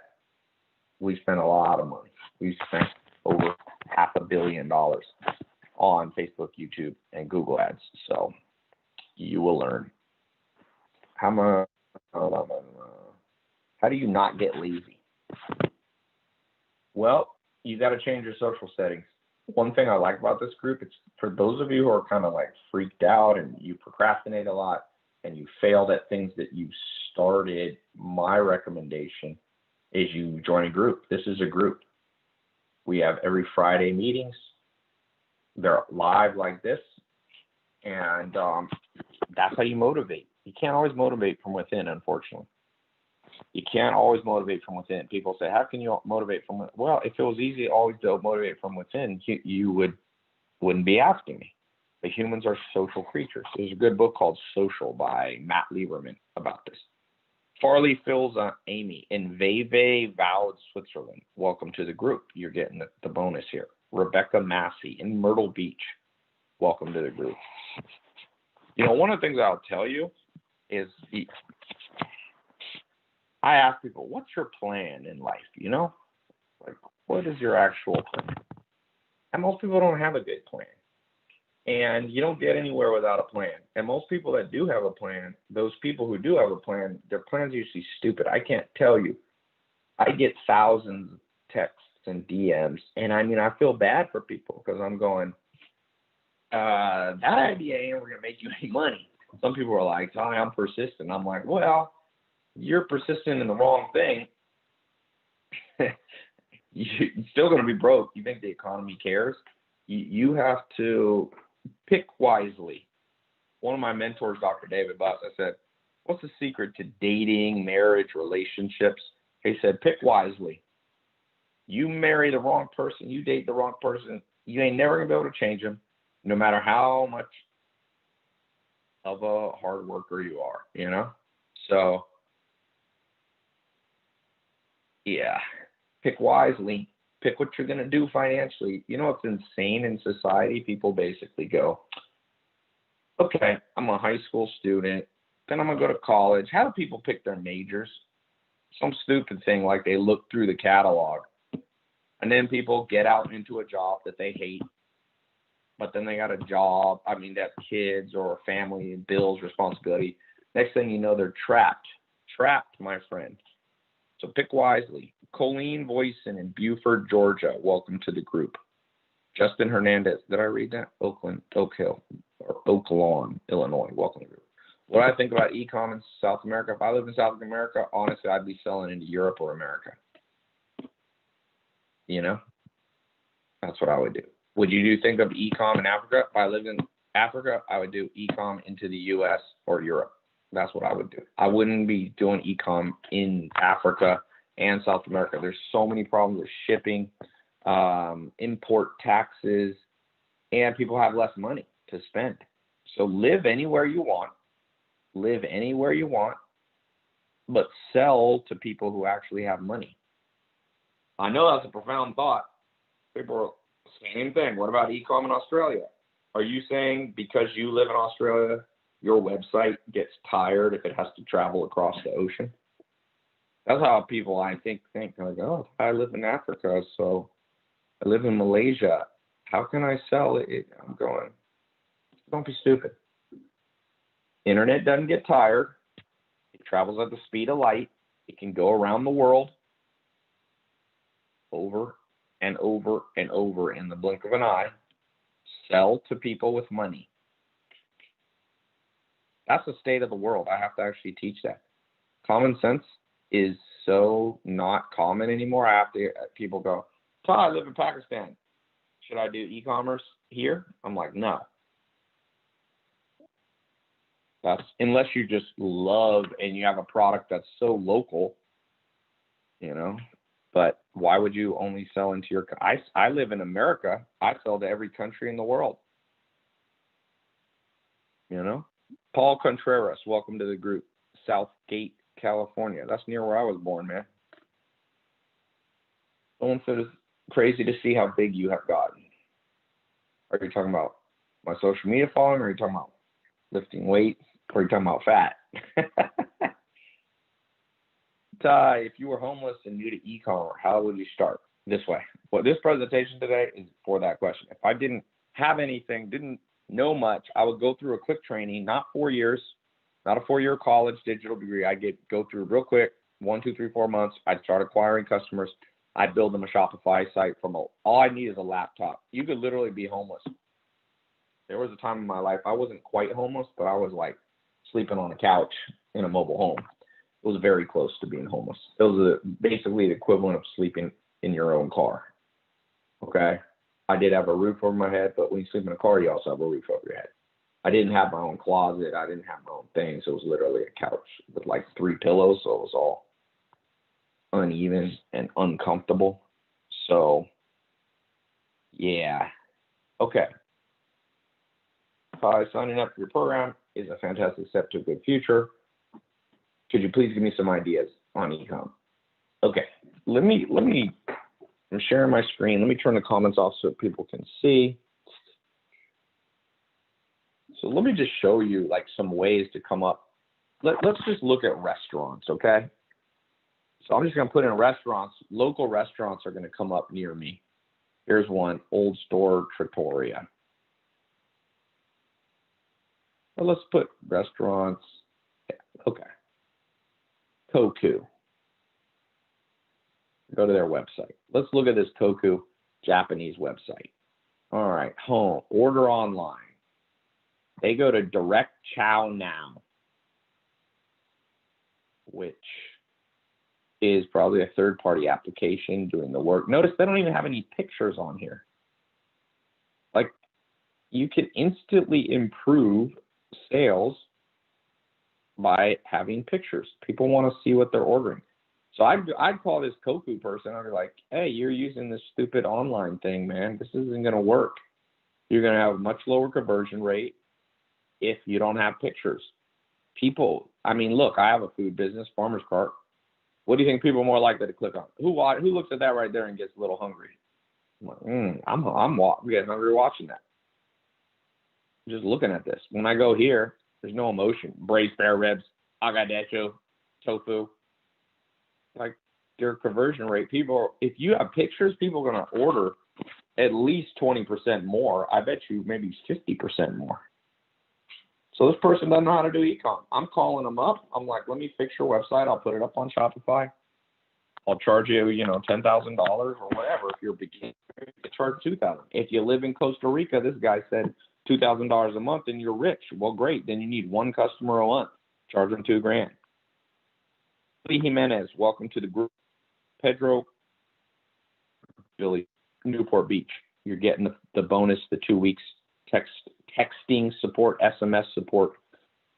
[SPEAKER 1] We spent a lot of money. We spent over $500 million on Facebook, YouTube, and Google ads. So you will learn. How do you not get lazy? Well, you got to change your social settings. One thing I like about this group, it's for those of you who are kind of like freaked out and you procrastinate a lot and you failed at things that you started, my recommendation is you join a group. This is a group. We have every Friday meetings. They're live like this. And that's how you motivate. You can't always motivate from within, unfortunately. You can't always motivate from within. People say, how can you motivate from within? Well, if it was easy always to motivate from within, you wouldn't be asking me. But humans are social creatures. There's a good book called Social by Matt Lieberman about this. Farley Phil's Amy in Vevey, Vaud, Switzerland. Welcome to the group. You're getting the bonus here. Rebecca Massey in Myrtle Beach. Welcome to the group. You know, one of the things I'll tell you is I ask people, what's your plan in life? You know, like, what is your actual plan? And most people don't have a good plan. And you don't get anywhere without a plan. And most people that do have a plan, those people who do have a plan, their plan's usually stupid. I can't tell you. I get thousands of texts and DMs. And I mean, I feel bad for people because I'm going, that idea ain't ever going to make you any money. Some people are like, oh, I'm persistent. I'm like, well, you're persistent in the wrong thing. You're still going to be broke. You think the economy cares? You have to pick wisely. One of my mentors, Dr. David Buss, I said, what's the secret to dating, marriage, relationships? He said, pick wisely. You marry the wrong person, you date the wrong person, you ain't never going to be able to change them, no matter how much of a hard worker you are, you know? So, yeah, pick wisely. Pick what you're going to do financially. You know what's insane in society? People basically go, okay, I'm a high school student, then I'm going to go to college. How do people pick their majors? Some stupid thing like they look through the catalog. And then people get out into a job that they hate, but then they got a job. I mean, they have kids or family, bills, responsibility. Next thing you know, they're trapped, my friend. So pick wisely. Colleen Voisin in Buford, Georgia. Welcome to the group. Justin Hernandez. Did I read that? Oak Lawn, Illinois. Welcome to the group. What I think about e-com in South America. If I lived in South America, honestly, I'd be selling into Europe or America. You know, that's what I would do. Would you think of e-com in Africa? If I lived in Africa, I would do e-com into the U.S. or Europe. That's what I would do. I wouldn't be doing e-com in Africa and South America. There's so many problems with shipping, import taxes, and people have less money to spend. So live anywhere you want, but sell to people who actually have money. I know that's a profound thought. People are same thing. What about e-com in Australia? Are you saying because you live in Australia your website gets tired if it has to travel across the ocean. That's how people, I think, like, oh, I live in Africa, so I live in Malaysia. How can I sell it? I'm going, don't be stupid. Internet doesn't get tired. It travels at the speed of light. It can go around the world over and over and over in the blink of an eye. Sell to people with money. That's the state of the world. I have to actually teach that. Common sense is so not common anymore. I have to, people go, Todd, I live in Pakistan. Should I do e-commerce here? I'm like, no. That's unless you just love and you have a product that's so local, you know. But why would you only sell into your? I live in America. I sell to every country in the world. You know, Paul Contreras, welcome to the group. Southgate, California. That's near where I was born, man. Someone said it's crazy to see how big you have gotten. Are you talking about my social media following, or are you talking about lifting weights, or are you talking about fat? Ty, if you were homeless and new to e-commerce, how would you start? This way. Well, this presentation today is for that question. If I didn't have anything, didn't know much, I would go through a quick training, not 4 years, not a 4-year college digital degree. I'd go through real quick, 1, 2, 3, 4 months. I'd start acquiring customers. I'd build them a Shopify site from all I need is a laptop. You could literally be homeless. There was a time in my life I wasn't quite homeless, but I was like sleeping on a couch in a mobile home. It was very close to being homeless. It was basically the equivalent of sleeping in your own car. Okay? I did have a roof over my head, but when you sleep in a car, you also have a roof over your head. I didn't have my own closet. I didn't have my own things. It was literally a couch with like 3 pillows, so it was all uneven and uncomfortable. So, yeah. Okay. Signing up for your program is a fantastic step to a good future. Could you please give me some ideas on e-com? Okay, I'm sharing my screen. Let me turn the comments off so people can see. So let me just show you like some ways to come up. Let's just look at restaurants, okay? So I'm just gonna put in restaurants. Local restaurants are gonna come up near me. Here's one, Old Store Trattoria. Well, let's put restaurants, yeah, okay. Koku. Go to their website. Let's look at this Koku Japanese website. All right, home, order online. They go to Direct Chow Now, which is probably a third-party application doing the work. Notice they don't even have any pictures on here. Like, you can instantly improve sales by having pictures. People want to see what they're ordering. So I'd call this Koku person. I'd be like, hey, you're using this stupid online thing, man. This isn't going to work. You're going to have a much lower conversion rate if you don't have pictures. People, I mean, look, I have a food business, Farmer's Cart. What do you think people are more likely to click on? Who looks at that right there and gets a little hungry? I'm like, I'm getting hungry watching that. Just looking at this. When I go here, there's no emotion. Braised spare ribs, agadecho, tofu. Like, their conversion rate, if you have pictures, people are going to order at least 20% more. I bet you maybe 50% more. So this person doesn't know how to do e-com. I'm calling them up. I'm like, let me fix your website. I'll put it up on Shopify. I'll charge you, $10,000 or whatever. If you're a beginner, you charge $2,000. If you live in Costa Rica, this guy said $2,000 a month and you're rich. Well, great. Then you need one customer a month. Charge them $2,000. Billy Jimenez, welcome to the group. Pedro, Billy, Newport Beach. You're getting the bonus, the 2 weeks texting support, SMS support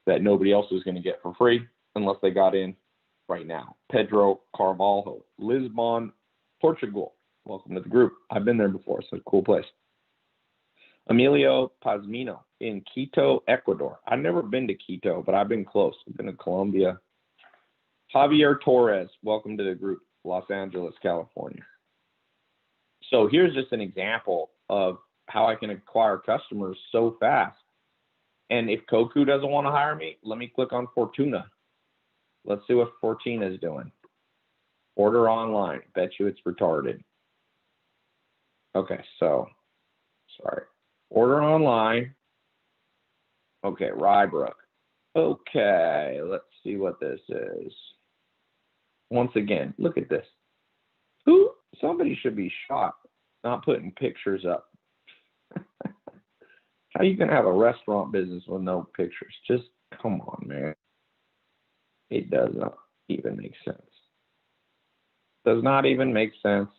[SPEAKER 1] that nobody else is going to get for free unless they got in right now. Pedro Carvalho, Lisbon, Portugal. Welcome to the group. I've been there before. It's a cool place. Emilio Pazmino in Quito, Ecuador. I've never been to Quito, but I've been close. I've been to Colombia. Javier Torres, welcome to the group, Los Angeles, California. So here's just an example of how I can acquire customers so fast. And if Koku doesn't want to hire me, let me click on Fortuna. Let's see what Fortuna is doing. Order online. Bet you it's retarded. Okay, so, sorry. Order online. Okay, Rybrook. Okay, let's see what this is. Once again, look at this. Somebody should be shot not putting pictures up. How you gonna have a restaurant business with no pictures? Just come on, man. It does not even make sense. Does not even make sense.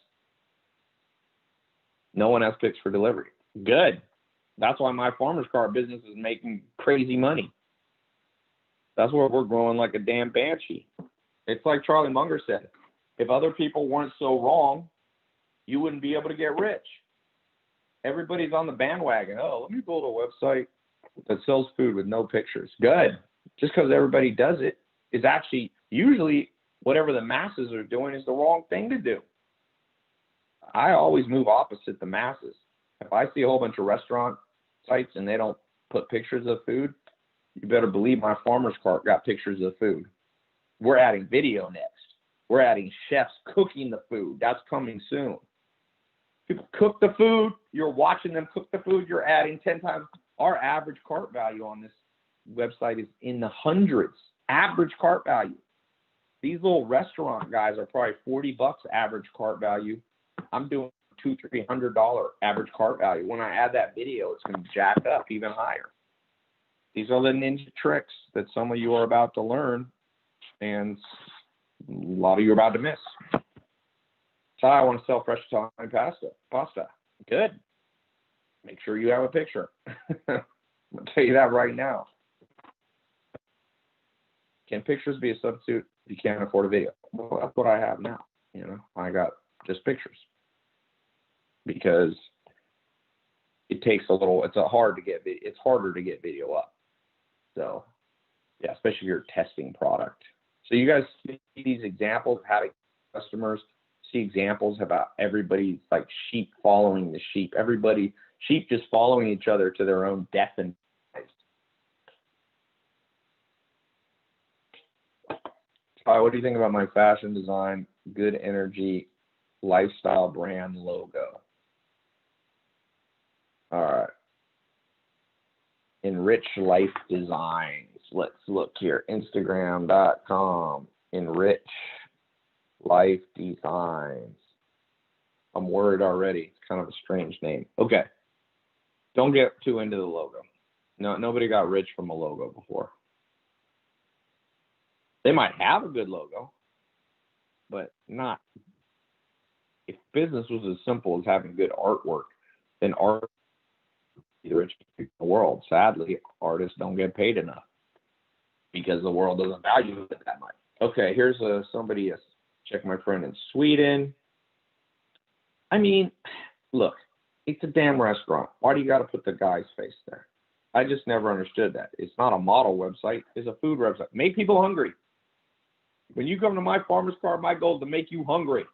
[SPEAKER 1] No one has picks for delivery. Good. That's why my farmer's cart business is making crazy money. That's why we're growing like a damn banshee. It's like Charlie Munger said. If other people weren't so wrong, you wouldn't be able to get rich. Everybody's on the bandwagon. Oh, let me build a website that sells food with no pictures. Good. Just because everybody does it is actually usually whatever the masses are doing is the wrong thing to do. I always move opposite the masses. If I see a whole bunch of restaurant sites and they don't put pictures of food, you better believe my farmer's cart got pictures of food. We're adding video next. We're adding chefs cooking the food. That's coming soon. People cook the food. You're watching them cook the food. You're adding 10 times. Our average cart value on this website is in the hundreds. Average cart value. These little restaurant guys are probably $40 average cart value. I'm doing $200-300 average cart value. When I add that video, it's going to jack up even higher. These are the ninja tricks that some of you are about to learn, and a lot of you are about to miss. So I want to sell fresh Italian pasta. Good. Make sure you have a picture. I'm going to tell you that right now. Can pictures be a substitute if you can't afford a video? Well, that's what I have now. I got just pictures because it takes a little. It's harder to get video up. So yeah, especially if you're testing product. So you guys see these examples of how to get customers. See examples about everybody like sheep following the sheep. Sheep just following each other to their own death and demise. Hi, what do you think about my fashion design, good energy, lifestyle brand logo? All right. Enrich Life Designs. Let's look here. Instagram.com. Enrich Life Designs. I'm worried already. It's kind of a strange name. Okay. Don't get too into the logo. No, nobody got rich from a logo before. They might have a good logo, but not. If business was as simple as having good artwork, then art would be the richest people in the world. Sadly, artists don't get paid enough because the world doesn't value it that much. Okay, here's somebody. Check my friend in Sweden. I mean, look, it's a damn restaurant. Why do you got to put the guy's face there? I just never understood that. It's not a model website. It's a food website. Make people hungry. When you come to my farmer's cart, my goal is to make you hungry.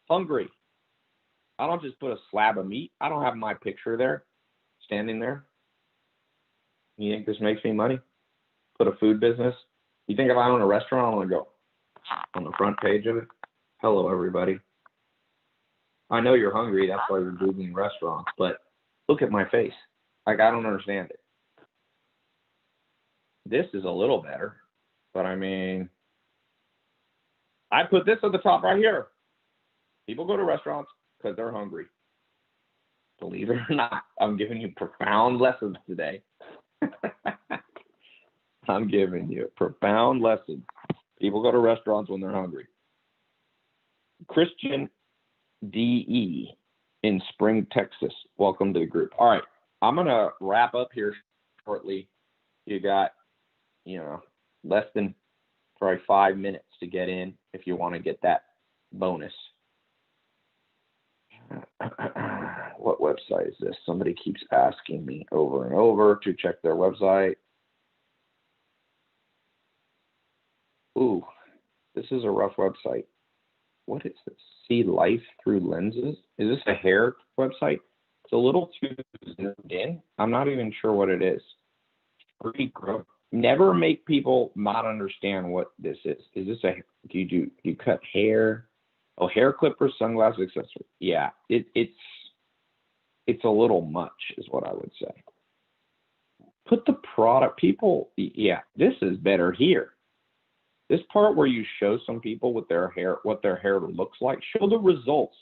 [SPEAKER 1] Hungry. I don't just put a slab of meat. I don't have my picture there, standing there. You think this makes me money? Put a food business? You think if I own a restaurant, I'm going to go on the front page of it? Hello, everybody. I know you're hungry. That's why you're Googling restaurants. But look at my face. Like, I don't understand it. This is a little better. But, I mean, I put this at the top right here. People go to restaurants because they're hungry. Believe it or not, I'm giving you profound lessons today. I'm giving you profound lessons. People go to restaurants when they're hungry. Christian D.E. in Spring, Texas. Welcome to the group. All right, I'm going to wrap up here shortly. You got, less than probably 5 minutes to get in if you want to get that bonus. What website is this? Somebody keeps asking me over and over to check their website. Ooh, this is a rough website. What is this? See life through lenses? Is this a hair website? It's a little too zoomed in. I'm not even sure what it is. regrowth. Never make people not understand what this is. Is this do you cut hair? Oh, hair clippers, sunglasses, accessories. Yeah, it's a little much, is what I would say. Put the product, people. Yeah, this is better here. This part where you show some people with their hair, what their hair looks like. Show the results.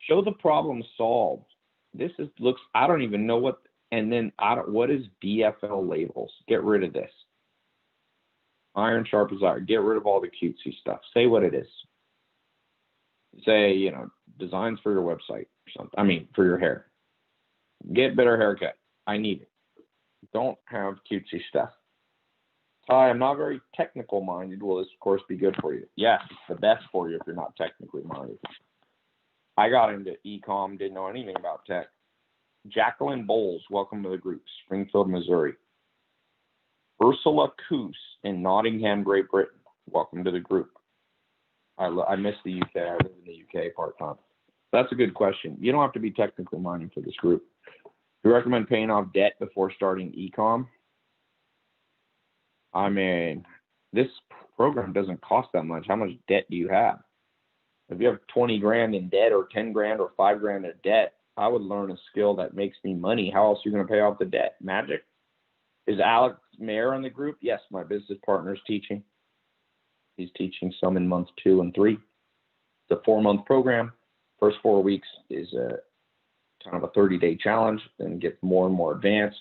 [SPEAKER 1] Show the problem solved. This looks. I don't even know what. And then what is BFL labels? Get rid of this. Iron sharp as iron. Get rid of all the cutesy stuff. Say what it is. Say, designs for your website or something. I mean, for your hair. Get better haircut. I need it. Don't have cutesy stuff. Hi, I'm not very technical minded. Will this, of course, be good for you? Yes, it's the best for you if you're not technically minded. I got into e-com, didn't know anything about tech. Jacqueline Bowles, welcome to the group, Springfield, Missouri. Ursula Coos in Nottingham, Great Britain, welcome to the group. I miss the UK. I live in the UK part-time. That's a good question. You don't have to be technically minded for this group. Do you recommend paying off debt before starting e-com? I mean, this program doesn't cost that much. How much debt do you have? If you have 20 grand in debt or 10 grand or 5 grand in debt, I would learn a skill that makes me money. How else are you going to pay off the debt? Magic? Is Alex Mayer in the group? Yes, my business partner is teaching. He's teaching some in months 2 and 3. It's a 4-month program. First 4 weeks is kind of a 30-day challenge, then get more and more advanced.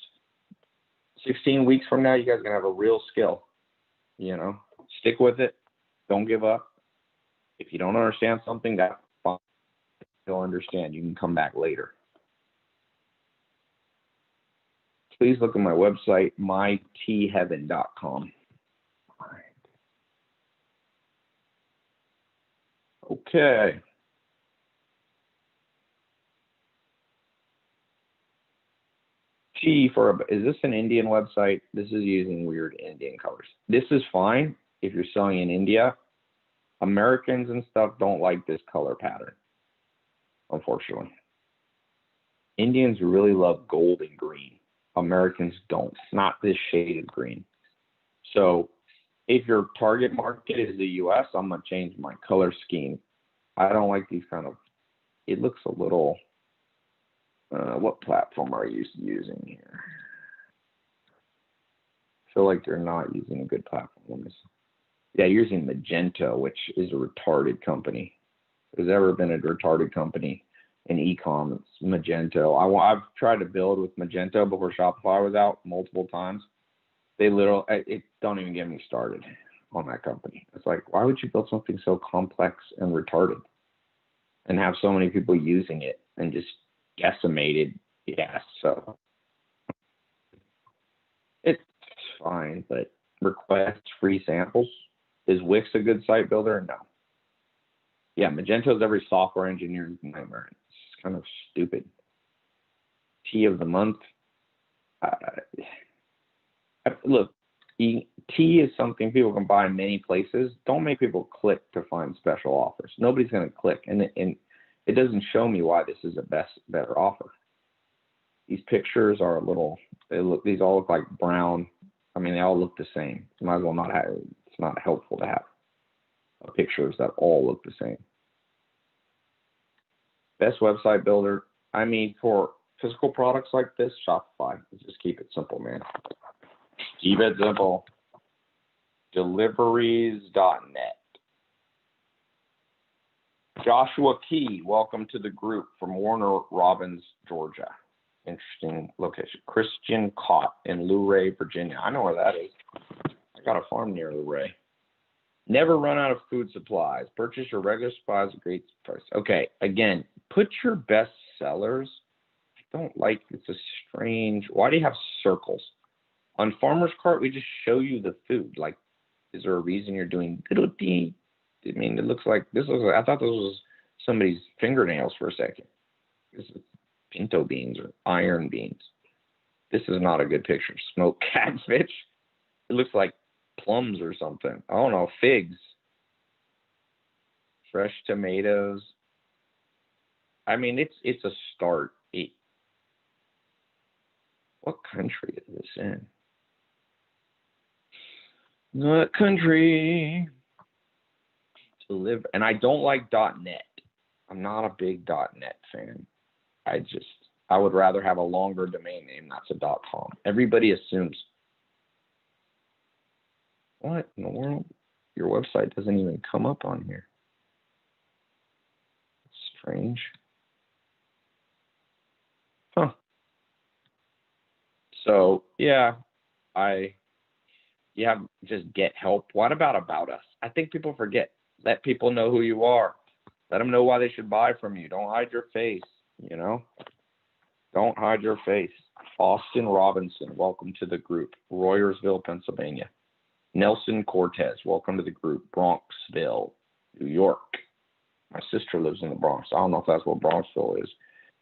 [SPEAKER 1] 16 weeks from now, you guys are going to have a real skill. Stick with it. Don't give up. If you don't understand something, that's fine. You'll understand. You can come back later. Please look at my website, mytheaven.com. Okay. Is this an Indian website? This is using weird Indian colors. This is fine if you're selling in India. Americans and stuff don't like this color pattern, unfortunately. Indians really love gold and green. Americans don't. It's not this shade of green. So if your target market is the US, I'm going to change my color scheme. I don't like these it looks a little, what platform are you using here? I feel like they're not using a good platform. Yeah, you're using Magento, which is a retarded company. If there's ever been a retarded company in e-com, it's Magento. I've tried to build with Magento before Shopify was out multiple times. Don't even get me started on that company. It's like, why would you build something so complex and retarded and have so many people using it and just decimated? Yeah, so it's fine, but request free samples. Is Wix a good site builder? No. Yeah, Magento is every software engineer's nightmare. It's kind of stupid. Tea of the month. Look, tea is something people can buy in many places. Don't make people click to find special offers. Nobody's going to click, and it doesn't show me why this is a better offer. These pictures are these all look like brown. I mean, they all look the same. You might as well not have. It's not helpful to have pictures that all look the same. Best website builder. I mean, for physical products like this, Shopify. Just keep it simple, man. Keep it simple. Deliveries.net. Joshua Key, welcome to the group from Warner Robins, Georgia. Interesting location. Christian Cott in Luray, Virginia. I know where that is. I got a farm near Luray. Never run out of food supplies. Purchase your regular supplies at great price. Okay, again, put your best sellers. I don't like, it's a strange, why do you have circles? On Farmer's Cart, we just show you the food. Like, is there a reason you're doing little tea? I mean, it looks like, I thought this was somebody's fingernails for a second. This is pinto beans or iron beans. This is not a good picture. Smoked catfish. It looks like plums or something. I don't know, figs. Fresh tomatoes. I mean, it's a start. What country is this in? What country to live? And I don't like .net. I'm not a big .net fan. I would rather have a longer domain name that's a .com. Everybody assumes. What in the world? Your website doesn't even come up on here. Strange. Huh. So, yeah, you have just get help. What about us? I think people forget. Let people know who you are. Let them know why they should buy from you. Don't hide your face, Don't hide your face. Austin Robinson, welcome to the group. Royersville, Pennsylvania. Nelson Cortez, welcome to the group. Bronxville, New York. My sister lives in the Bronx. I don't know if that's what Bronxville is.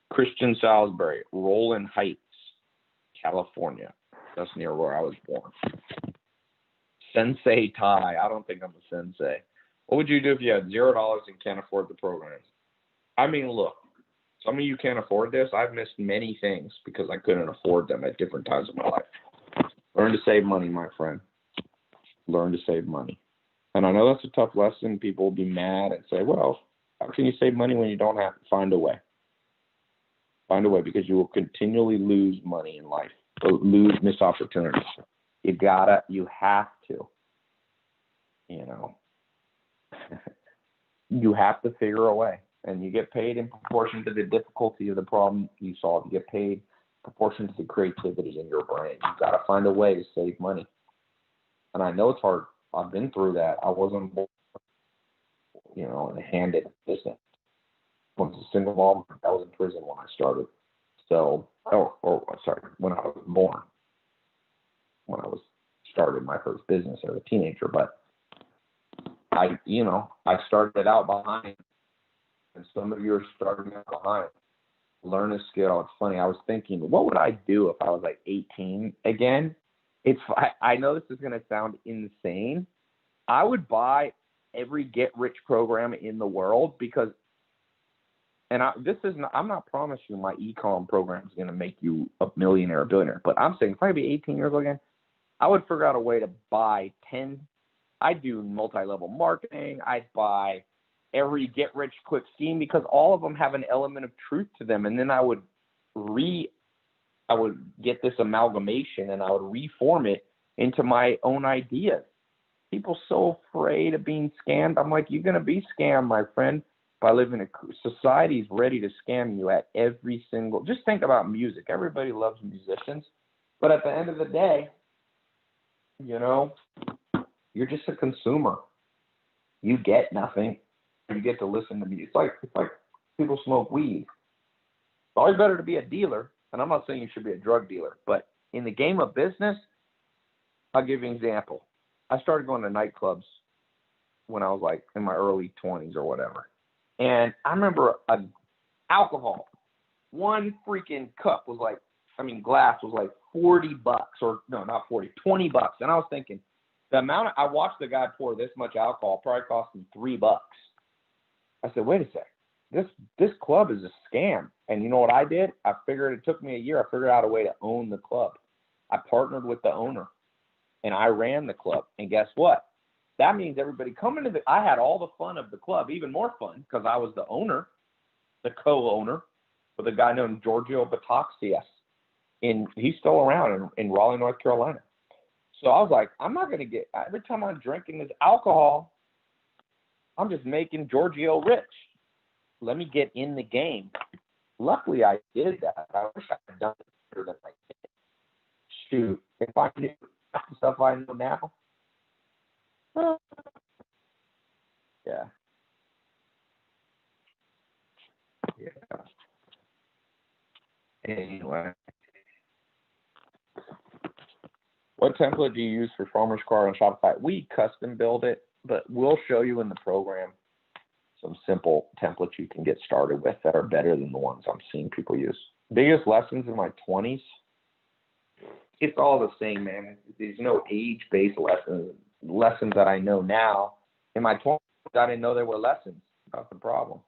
[SPEAKER 1] Christian Salisbury, Roland Heights, California. That's near where I was born. Sensei Ty. I don't think I'm a sensei. What would you do if you had $0 and can't afford the program? I mean, look, some of you can't afford this. I've missed many things because I couldn't afford them at different times of my life. Learn to save money, my friend. Learn to save money. And I know that's a tough lesson. People will be mad and say, well, how can you save money when you don't have to? Find a way. Find a way, because you will continually lose money in life, miss opportunities. You have to, you have to figure a way, and you get paid in proportion to the difficulty of the problem you solve. You get paid in proportion to the creativity in your brain. You've got to find a way to save money. And I know it's hard. I've been through that. I wasn't born, in a handed business. I was a single mom. I was in prison when I started. So, when I was born. When I started my first business as a teenager. But I started out behind, and some of you are starting out behind. Learn a skill. It's funny. I was thinking, what would I do if I was like 18 again? I know this is going to sound insane. I would buy every get-rich program in the world because, I'm not promising you my e-com program is going to make you a millionaire or billionaire, but I'm saying if I be 18 years old again, I would figure out a way to buy 10. I'd do multi-level marketing. I'd buy every get-rich-quick scheme because all of them have an element of truth to them, and then I would get this amalgamation and I would reform it into my own ideas. People so afraid of being scammed. I'm like, you're going to be scammed, my friend, by living in a society's ready to scam you at every single. Just think about music. Everybody loves musicians, but at the end of the day, you're just a consumer. You get nothing. You get to listen to music. It's like people smoke weed. It's always better to be a dealer. And I'm not saying you should be a drug dealer, but in the game of business, I'll give you an example. I started going to nightclubs when I was like in my early 20s or whatever. And I remember alcohol. One freaking cup was glass was like $40, or no, not 40, $20. And I was thinking, I watched the guy pour this much alcohol, probably cost him $3. I said, wait a sec. This club is a scam. And you know what I did? It took me a year. I figured out a way to own the club. I partnered with the owner and I ran the club. And guess what? That means everybody coming to I had all the fun of the club, even more fun because I was the owner, the co-owner with a guy named Giorgio Bataxias. He's still around in Raleigh, North Carolina. So I was like, I'm not going to get, every time I'm drinking this alcohol, I'm just making Giorgio rich. Let me get in the game. Luckily, I did that. I wish I had done it better than I did. Shoot, if I knew the stuff I know now. Yeah. Anyway. What template do you use for Farmer's Cart on Shopify? We custom build it, but we'll show you in the program some simple templates you can get started with that are better than the ones I'm seeing people use. Biggest lessons in my 20s, it's all the same, man. There's no age-based lessons that I know now. In my 20s, I didn't know there were lessons. That's the problem.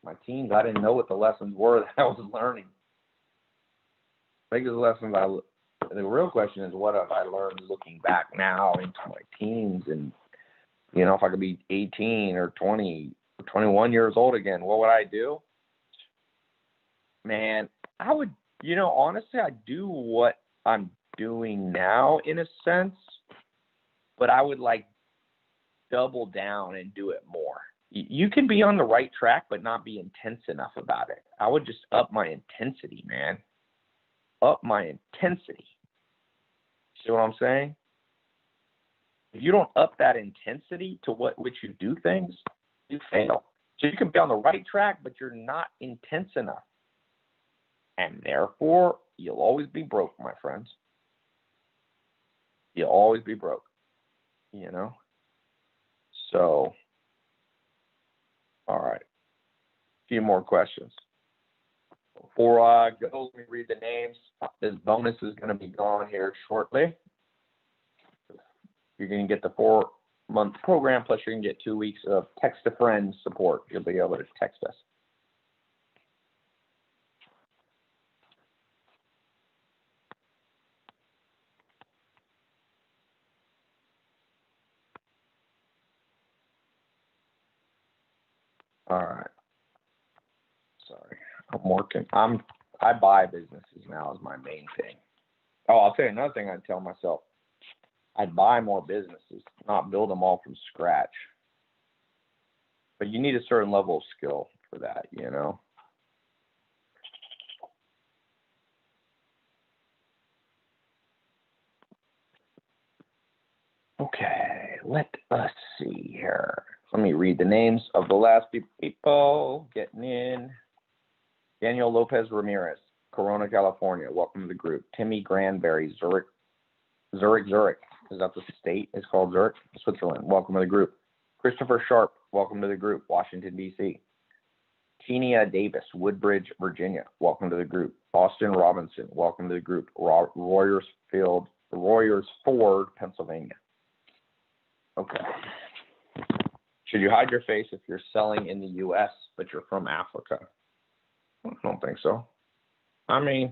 [SPEAKER 1] My teens, I didn't know what the lessons were that I was learning. Biggest lessons The real question is, what have I learned looking back now into my teens? And, you know, if I could be 18 or 20 or 21 years old again, what would I do? Man, I would, you know, honestly, I'd do what I'm doing now in a sense, but I would like double down and do it more. You can be on the right track, but not be intense enough about it. I would just up my intensity, man. Up my intensity. See what I'm saying? If you don't up that intensity to which you do things, you fail. So you can be on the right track, but you're not intense enough. And therefore, you'll always be broke, my friends. You'll always be broke, you know? So, all right. A few more questions. Before I go, let me read the names. This bonus is going to be gone here shortly. You're going to get the 4-month program, plus you're going to get 2 weeks of text-to-friends support. You'll be able to text us. All right. Sorry, I'm working. I buy businesses now is my main thing. Oh, I'll tell you another thing I'd tell myself. I'd buy more businesses, not build them all from scratch. But you need a certain level of skill for that, you know? Okay, let us see here. Let me read the names of the last few people getting in. Daniel Lopez Ramirez, Corona, California. Welcome to the group. Timmy Granberry, Zurich. Is that the state? It's called Zurich, Switzerland. Welcome to the group. Christopher Sharp. Welcome to the group. Washington, D.C. Tenia Davis, Woodbridge, Virginia. Welcome to the group. Austin Robinson. Welcome to the group. Royersford, Pennsylvania. Okay. Should you hide your face if you're selling in the U.S., but you're from Africa? I don't think so. I mean,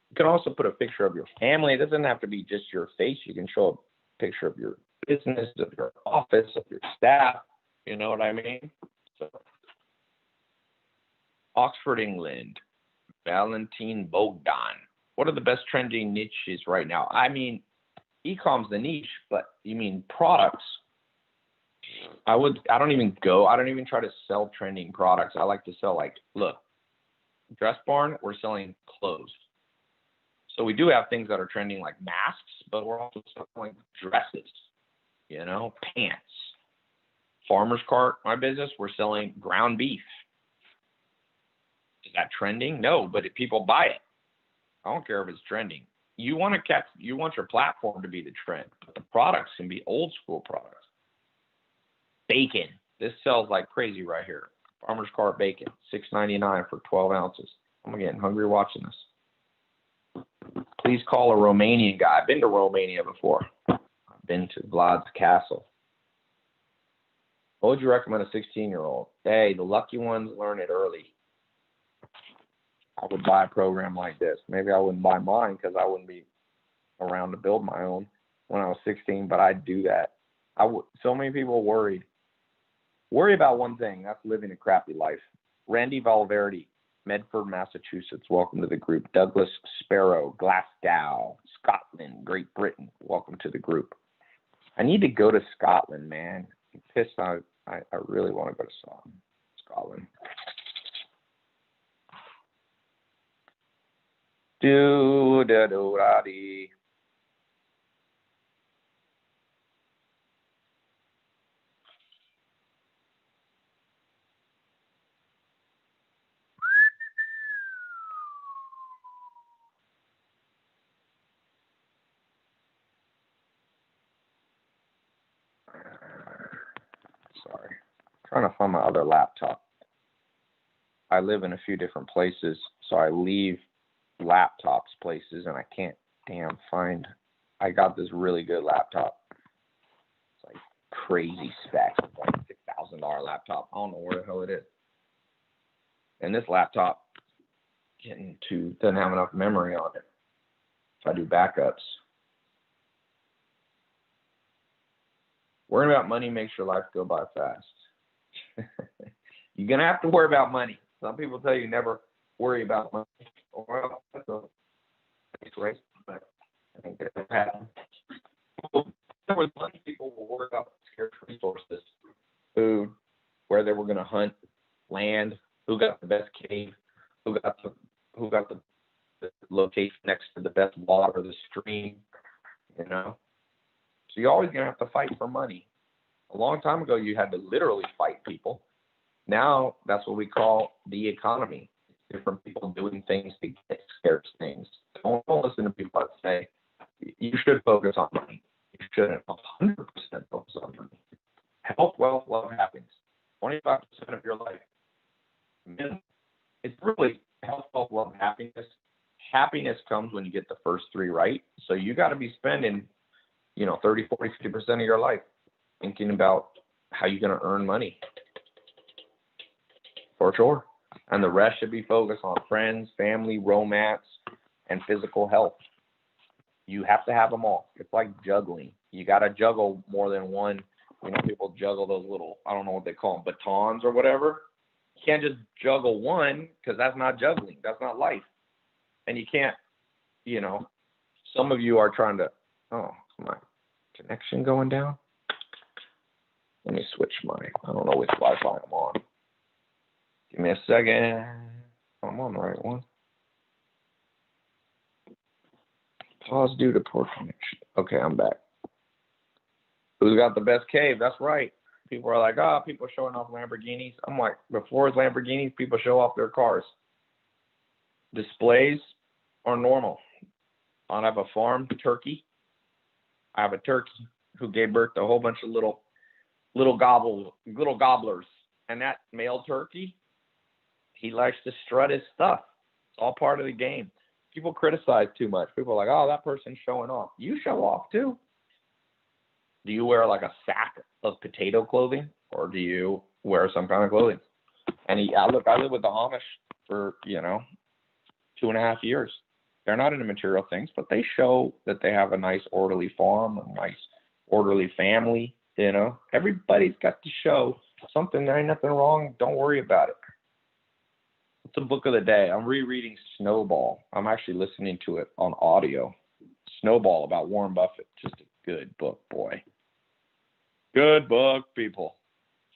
[SPEAKER 1] you can also put a picture of your family. It doesn't have to be just your face. You can show a picture of your business, of your office, of your staff. You know what I mean? So, Oxford, England. Valentine Bogdan. What are the best trending niches right now? I mean, e-com's the niche, but you mean products. I don't even try to sell trending products. I like to sell, like, look, Dress Barn, we're selling clothes. So we do have things that are trending like masks, but we're also selling dresses, you know, pants. Farmer's Cart, my business, we're selling ground beef. Is that trending? No, but if people buy it, I don't care if it's trending. You want your platform to be the trend, but the products can be old school products. Bacon. This sells like crazy right here. Farmer's Cart bacon, $6.99 for 12 ounces. I'm getting hungry watching this. Please call a Romanian guy. I've been to Romania before. I've been to Vlad's castle. What would you recommend a 16-year-old? Hey, the lucky ones learn it early. I would buy a program like this. Maybe I wouldn't buy mine because I wouldn't be around to build my own when I was 16, but I'd do that. So many people worry about one thing. That's living a crappy life. Randy Valverde, Medford, Massachusetts. Welcome to the group. Douglas Sparrow, Glasgow, Scotland, Great Britain. Welcome to the group. I need to go to Scotland, man. I'm pissed. I really want to go to Scotland. Do-da-do-da-dee. Sorry. I'm trying to find my other laptop. I live in a few different places, so I leave laptops places and I can't find. I got this really good laptop. It's like crazy specs. It's like $6,000 laptop. I don't know where the hell it is. And this laptop doesn't have enough memory on it. if I do backups. Worrying about money makes your life go by fast. You're going to have to worry about money. Some people tell you never worry about money. Well, that's a nice way, but I think that's happened. There was money, people will worry about scarce resources, food, where they were going to hunt, land, who got the best cave, who got the location next to the best water, the stream, you know. So you're always going to have to fight for money. A long time ago, you had to literally fight people. Now, that's what we call the economy. Different people doing things to get scarce things. Don't listen to people that say, you should focus on money. You shouldn't 100% focus on money. Health, wealth, love, happiness. 25% of your life. It's really health, wealth, love, happiness. Happiness comes when you get the first three right. So you got to be spending, 30, 40, 50% of your life thinking about how you're going to earn money. For sure. And the rest should be focused on friends, family, romance, and physical health. You have to have them all. It's like juggling. You got to juggle more than one. People juggle those little, I don't know what they call them, batons or whatever. You can't just juggle one because that's not juggling. That's not life. And you can't, some of you are trying to, oh, is my connection going down? Let me switch I don't know which Wi-Fi I'm on. Give me a second. I'm on the right one. Pause due to poor connection. Okay, I'm back. Who's got the best cave? That's right. People are like, people showing off Lamborghinis. I'm like, before it's Lamborghinis, people show off their cars. Displays are normal. I have a farm turkey. I have a turkey who gave birth to a whole bunch of little gobblers. And that male turkey, he likes to strut his stuff. It's all part of the game. People criticize too much. People are like, that person's showing off. You show off too. Do you wear like a sack of potato clothing, or do you wear some kind of clothing? And I live with the Amish for, 2.5 years. They're not into material things, but they show that they have a nice orderly farm, a nice orderly family, Everybody's got to show something. There ain't nothing wrong. Don't worry about it. It's the book of the day. I'm rereading Snowball. I'm actually listening to it on audio. Snowball about Warren Buffett. Just a good book, boy. Good book, people.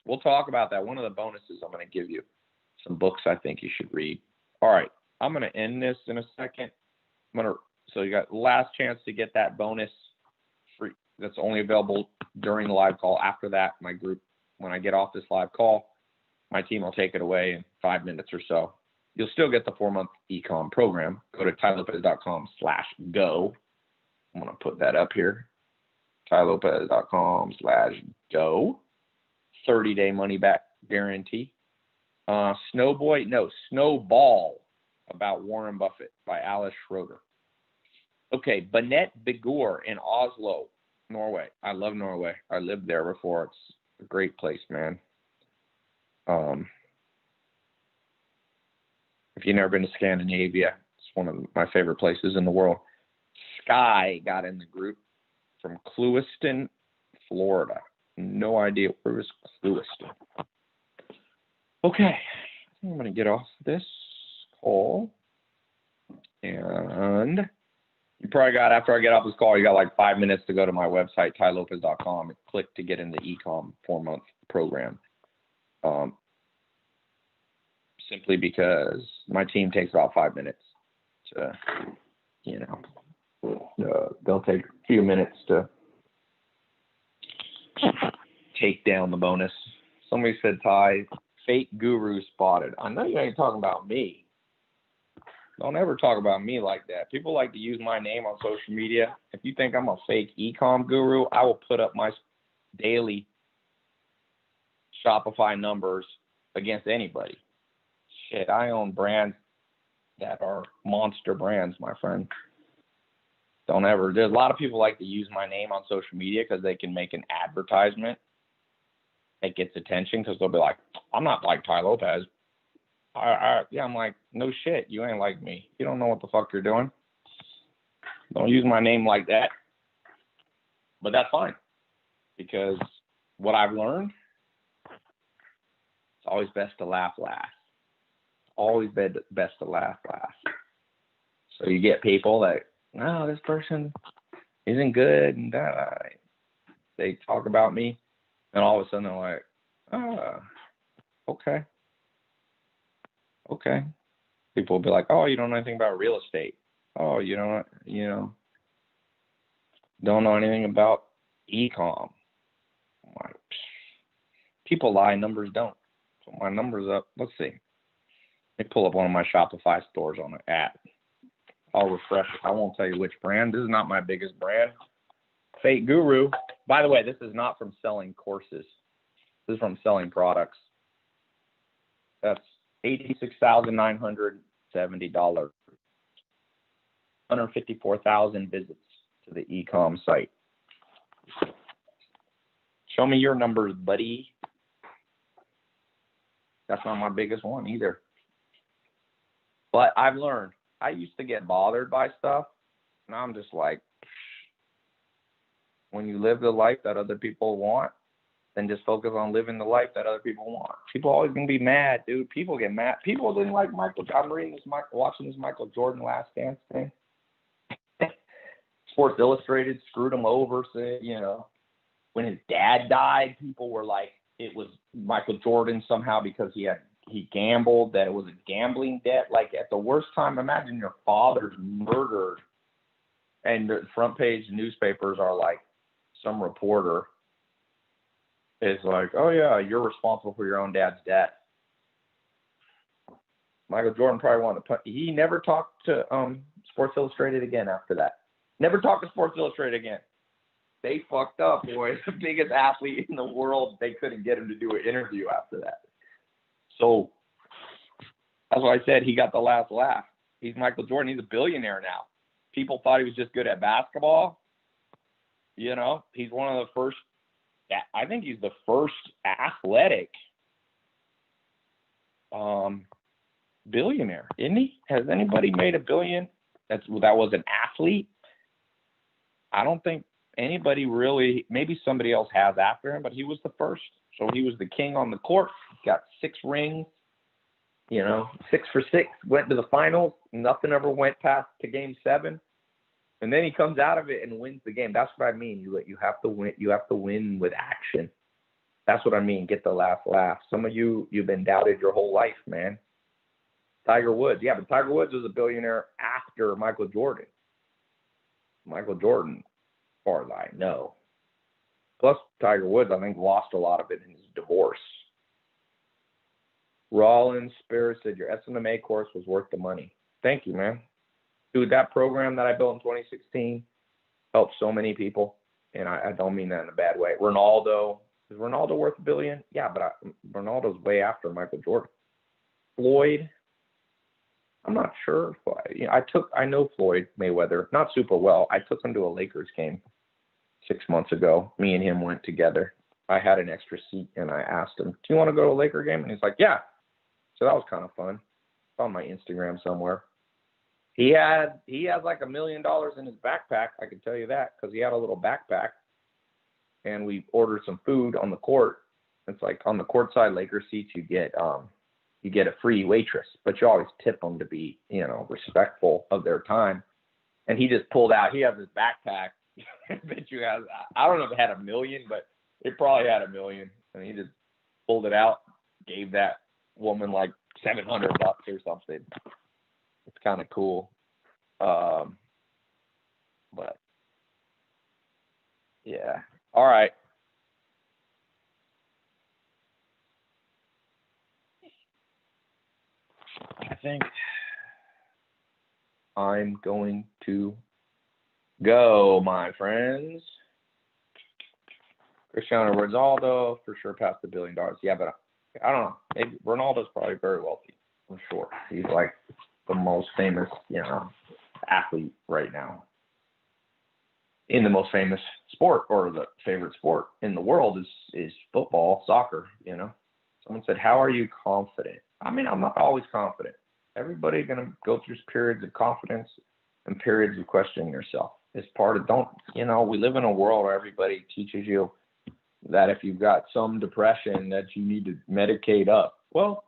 [SPEAKER 1] We'll talk about that. One of the bonuses I'm going to give you. Some books I think you should read. All right. I'm going to end this in a second. So you got last chance to get that bonus free. That's only available during the live call. After that, my group, when I get off this live call, my team will take it away in 5 minutes or so. You'll still get the 4-month ecom program. Go to tylopez.com/go. I'm going to put that up here. tylopez.com/go. 30-day money back guarantee. Snowball about Warren Buffett by Alice Schroeder. Okay, Bennett Begur in Oslo, Norway. I love Norway. I lived there before. It's a great place, man. If you've never been to Scandinavia, it's one of my favorite places in the world. Sky got in the group from Clewiston, Florida. No idea where is Clewiston. Okay, I think I'm going to get off this call. And you probably got, after I get off this call, you got like 5 minutes to go to my website, tylopez.com, and click to get in the ecom 4-month program. Simply because my team takes about 5 minutes to, they'll take a few minutes to take down the bonus. Somebody said, Ty, fake guru spotted. I know you ain't talking about me. Don't ever talk about me like that. People like to use my name on social media. If you think I'm a fake ecom guru, I will put up my daily Shopify numbers against anybody. Shit, I own brands that are monster brands, my friend. Don't ever. There's a lot of people like to use my name on social media because they can make an advertisement that gets attention, because they'll be like, I'm not like Ty Lopez. I'm like, no shit, you ain't like me. You don't know what the fuck you're doing. Don't use my name like that. But that's fine, because what I've learned, it's always best to laugh last. Always best to laugh last. So you get people that, no, this person isn't good, and they talk about me, and all of a sudden they're like, okay. People will be like, oh, you don't know anything about real estate. Oh, you don't know anything about e-com. I'm like, people lie, numbers don't. So my numbers up. Let's see. Let me pull up one of my Shopify stores on the app. I'll refresh. I won't tell you which brand. This is not my biggest brand. Fate Guru. By the way, this is not from selling courses. This is from selling products. That's $86,970. 154,000 visits to the e-com site. Show me your numbers, buddy. That's not my biggest one either. But I've learned. I used to get bothered by stuff, and I'm just like, when you live the life that other people want, then just focus on living the life that other people want. People are always gonna be mad, dude. People get mad. People didn't like Michael. I'm watching this Michael Jordan Last Dance thing. Sports Illustrated screwed him over. So, when his dad died, people were like, it was Michael Jordan somehow because he gambled, that it was a gambling debt. Like, at the worst time, imagine your father's murdered, and the front page newspapers are like, some reporter is like, oh yeah, you're responsible for your own dad's death. Michael Jordan probably wanted to he never talked to Sports Illustrated again after that. Never talked to Sports Illustrated again. They fucked up, boy. The biggest athlete in the world, they couldn't get him to do an interview after that. So that's why I said he got the last laugh. He's Michael Jordan. He's a billionaire now. People thought he was just good at basketball. He's one of the first, I think he's the first athletic billionaire, isn't he? Has anybody made $1 billion that was an athlete? I don't think anybody really, maybe somebody else has after him, but he was the first. So he was the king on the court, got 6 rings, 6 for 6, went to the finals. Nothing ever went past to game 7. And then he comes out of it and wins the game. That's what I mean. You have to win. You have to win with action. That's what I mean. Get the last laugh. Some of you've been doubted your whole life, man. Tiger Woods. Yeah, but Tiger Woods was a billionaire after Michael Jordan. Michael Jordan, as far as I know. Plus, Tiger Woods, I think, lost a lot of it in his divorce. Rollins Spirit said, your SMMA course was worth the money. Thank you, man. Dude, that program that I built in 2016 helped so many people, and I don't mean that in a bad way. Ronaldo, is Ronaldo worth $1 billion? Yeah, but Ronaldo's way after Michael Jordan. Floyd, I'm not sure. I know Floyd Mayweather, not super well. I took him to a Lakers game 6 months ago. Me and him went together. I had an extra seat, and I asked him, do you want to go to a Laker game? And he's like, yeah. So that was kind of fun. It's on my Instagram somewhere. He has like $1 million in his backpack. I can tell you that, because he had a little backpack, and we ordered some food on the court. It's like on the courtside Lakers seats, you get a free waitress, but you always tip them to be, respectful of their time. And he just pulled out. He has his backpack. I bet you has. I don't know if it had $1 million, but it probably had $1 million. And he just pulled it out, gave that woman like $700 or something. It's kind of cool. But yeah. All right. I think I'm going to go, my friends. Cristiano Ronaldo for sure passed $1 billion. Yeah, but I don't know. Maybe Ronaldo's probably very wealthy. I'm sure. He's like the most famous, athlete right now. In the most famous sport, or the favorite sport in the world is football, soccer, Someone said, how are you confident? I mean, I'm not always confident. Everybody's going to go through periods of confidence and periods of questioning yourself. It's part of, we live in a world where everybody teaches you that if you've got some depression that you need to medicate up. Well,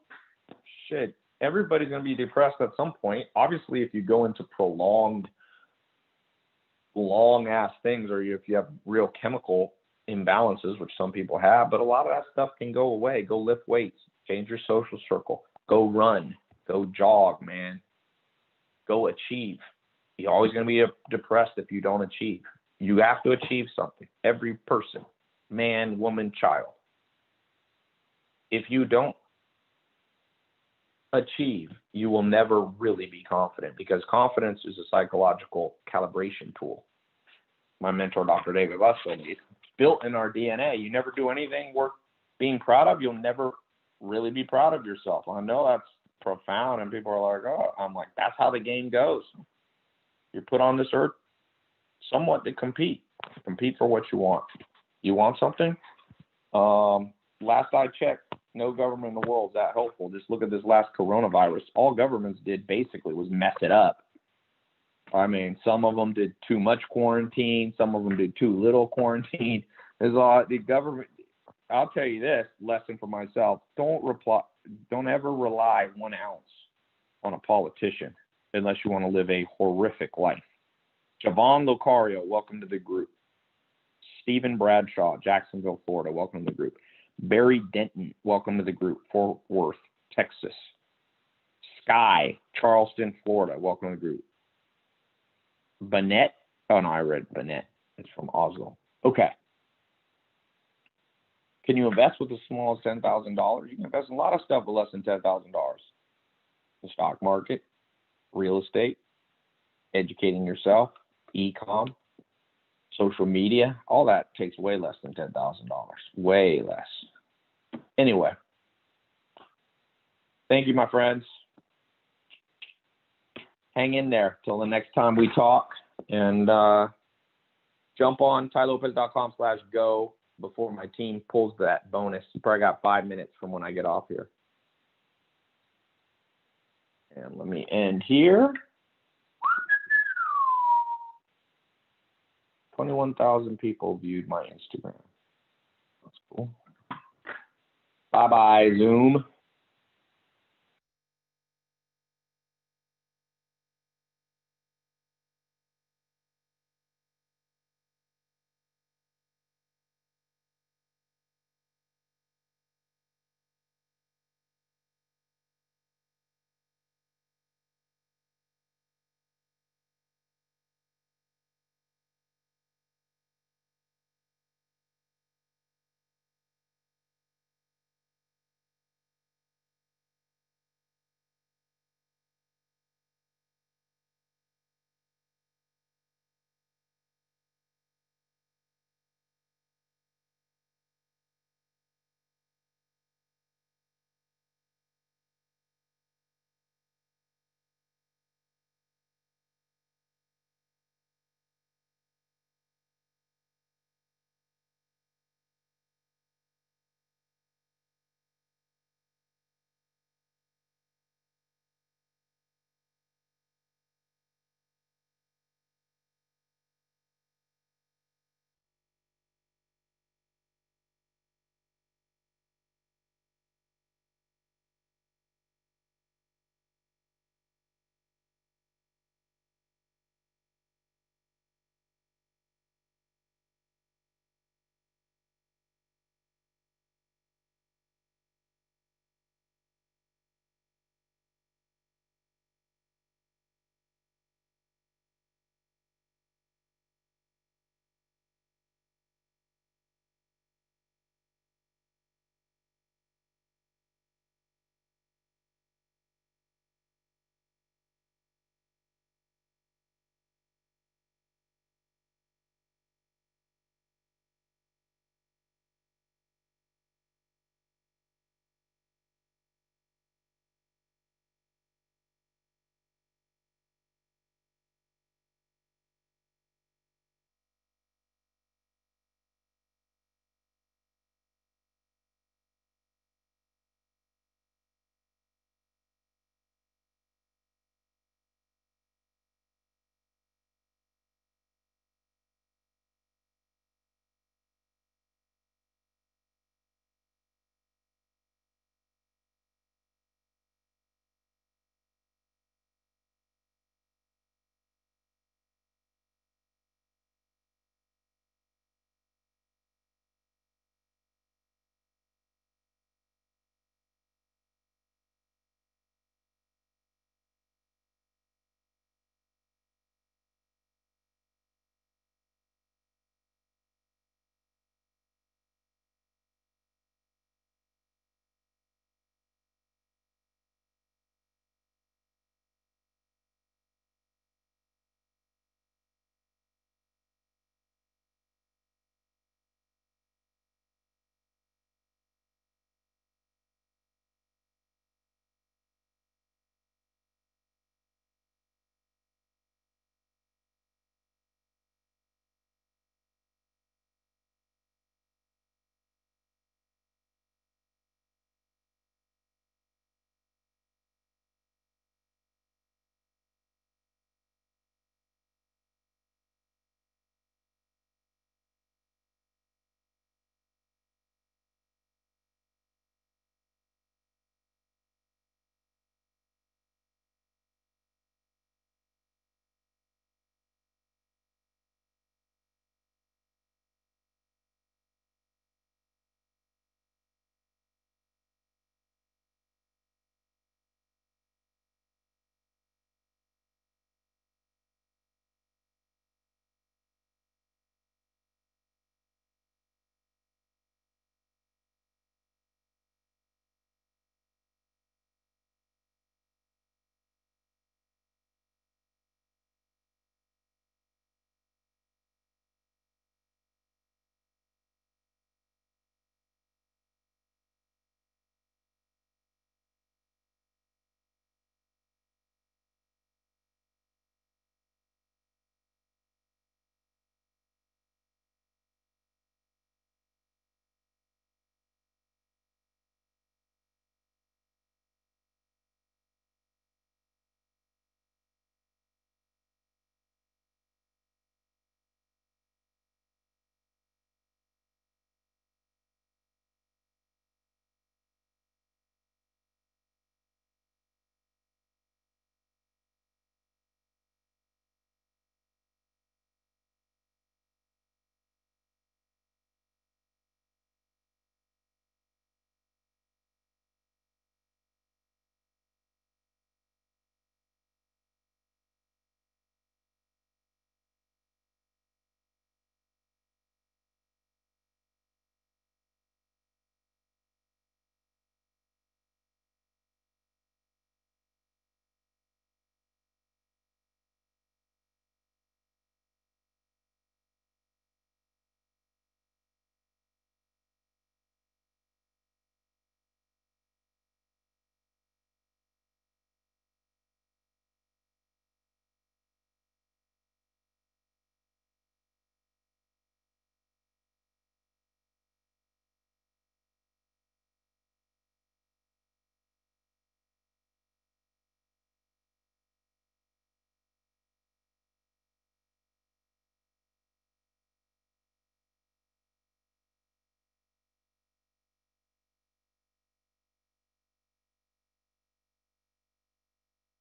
[SPEAKER 1] shit, everybody's going to be depressed at some point. Obviously, if you go into prolonged, long-ass things, or if you have real chemical imbalances, which some people have, but a lot of that stuff can go away. Go lift weights, change your social circle, go run, go jog, man. Go achieve. You're always going to be depressed if you don't achieve. You have to achieve something. Every person, man, woman, child. If you don't achieve, you will never really be confident, because confidence is a psychological calibration tool. My mentor, Dr. David Buss, told me it's built in our DNA. You never do anything worth being proud of, you'll never really be proud of yourself. I know that's profound, and people are like, oh, I'm like, that's how the game goes. You're put on this earth somewhat to compete for what you want. You want something? Last I checked, no government in the world is that helpful. Just look at this last coronavirus. All governments did basically was mess it up. I mean, some of them did too much quarantine. Some of them did too little quarantine. The government, I'll tell you this lesson for myself. Don't ever rely 1 ounce on a politician unless you want to live a horrific life. Javon Locario, welcome to the group. Stephen Bradshaw, Jacksonville, Florida, welcome to the group. Barry Denton, welcome to the group. Fort Worth, Texas. Sky, Charleston, Florida, welcome to the group. Bennett, oh no, I read Bennett. It's from Oslo. Okay. Can you invest with as small as $10,000? You can invest in a lot of stuff with less than $10,000. The stock market, real estate, educating yourself, e-com, social media, all that takes way less than $10,000. Way less. Anyway, thank you, my friends. Hang in there till the next time we talk, and jump on tylopez.com/go before my team pulls that bonus. You probably got 5 minutes from when I get off here. And let me end here. 21,000 people viewed my Instagram. That's cool. Bye-bye, Zoom.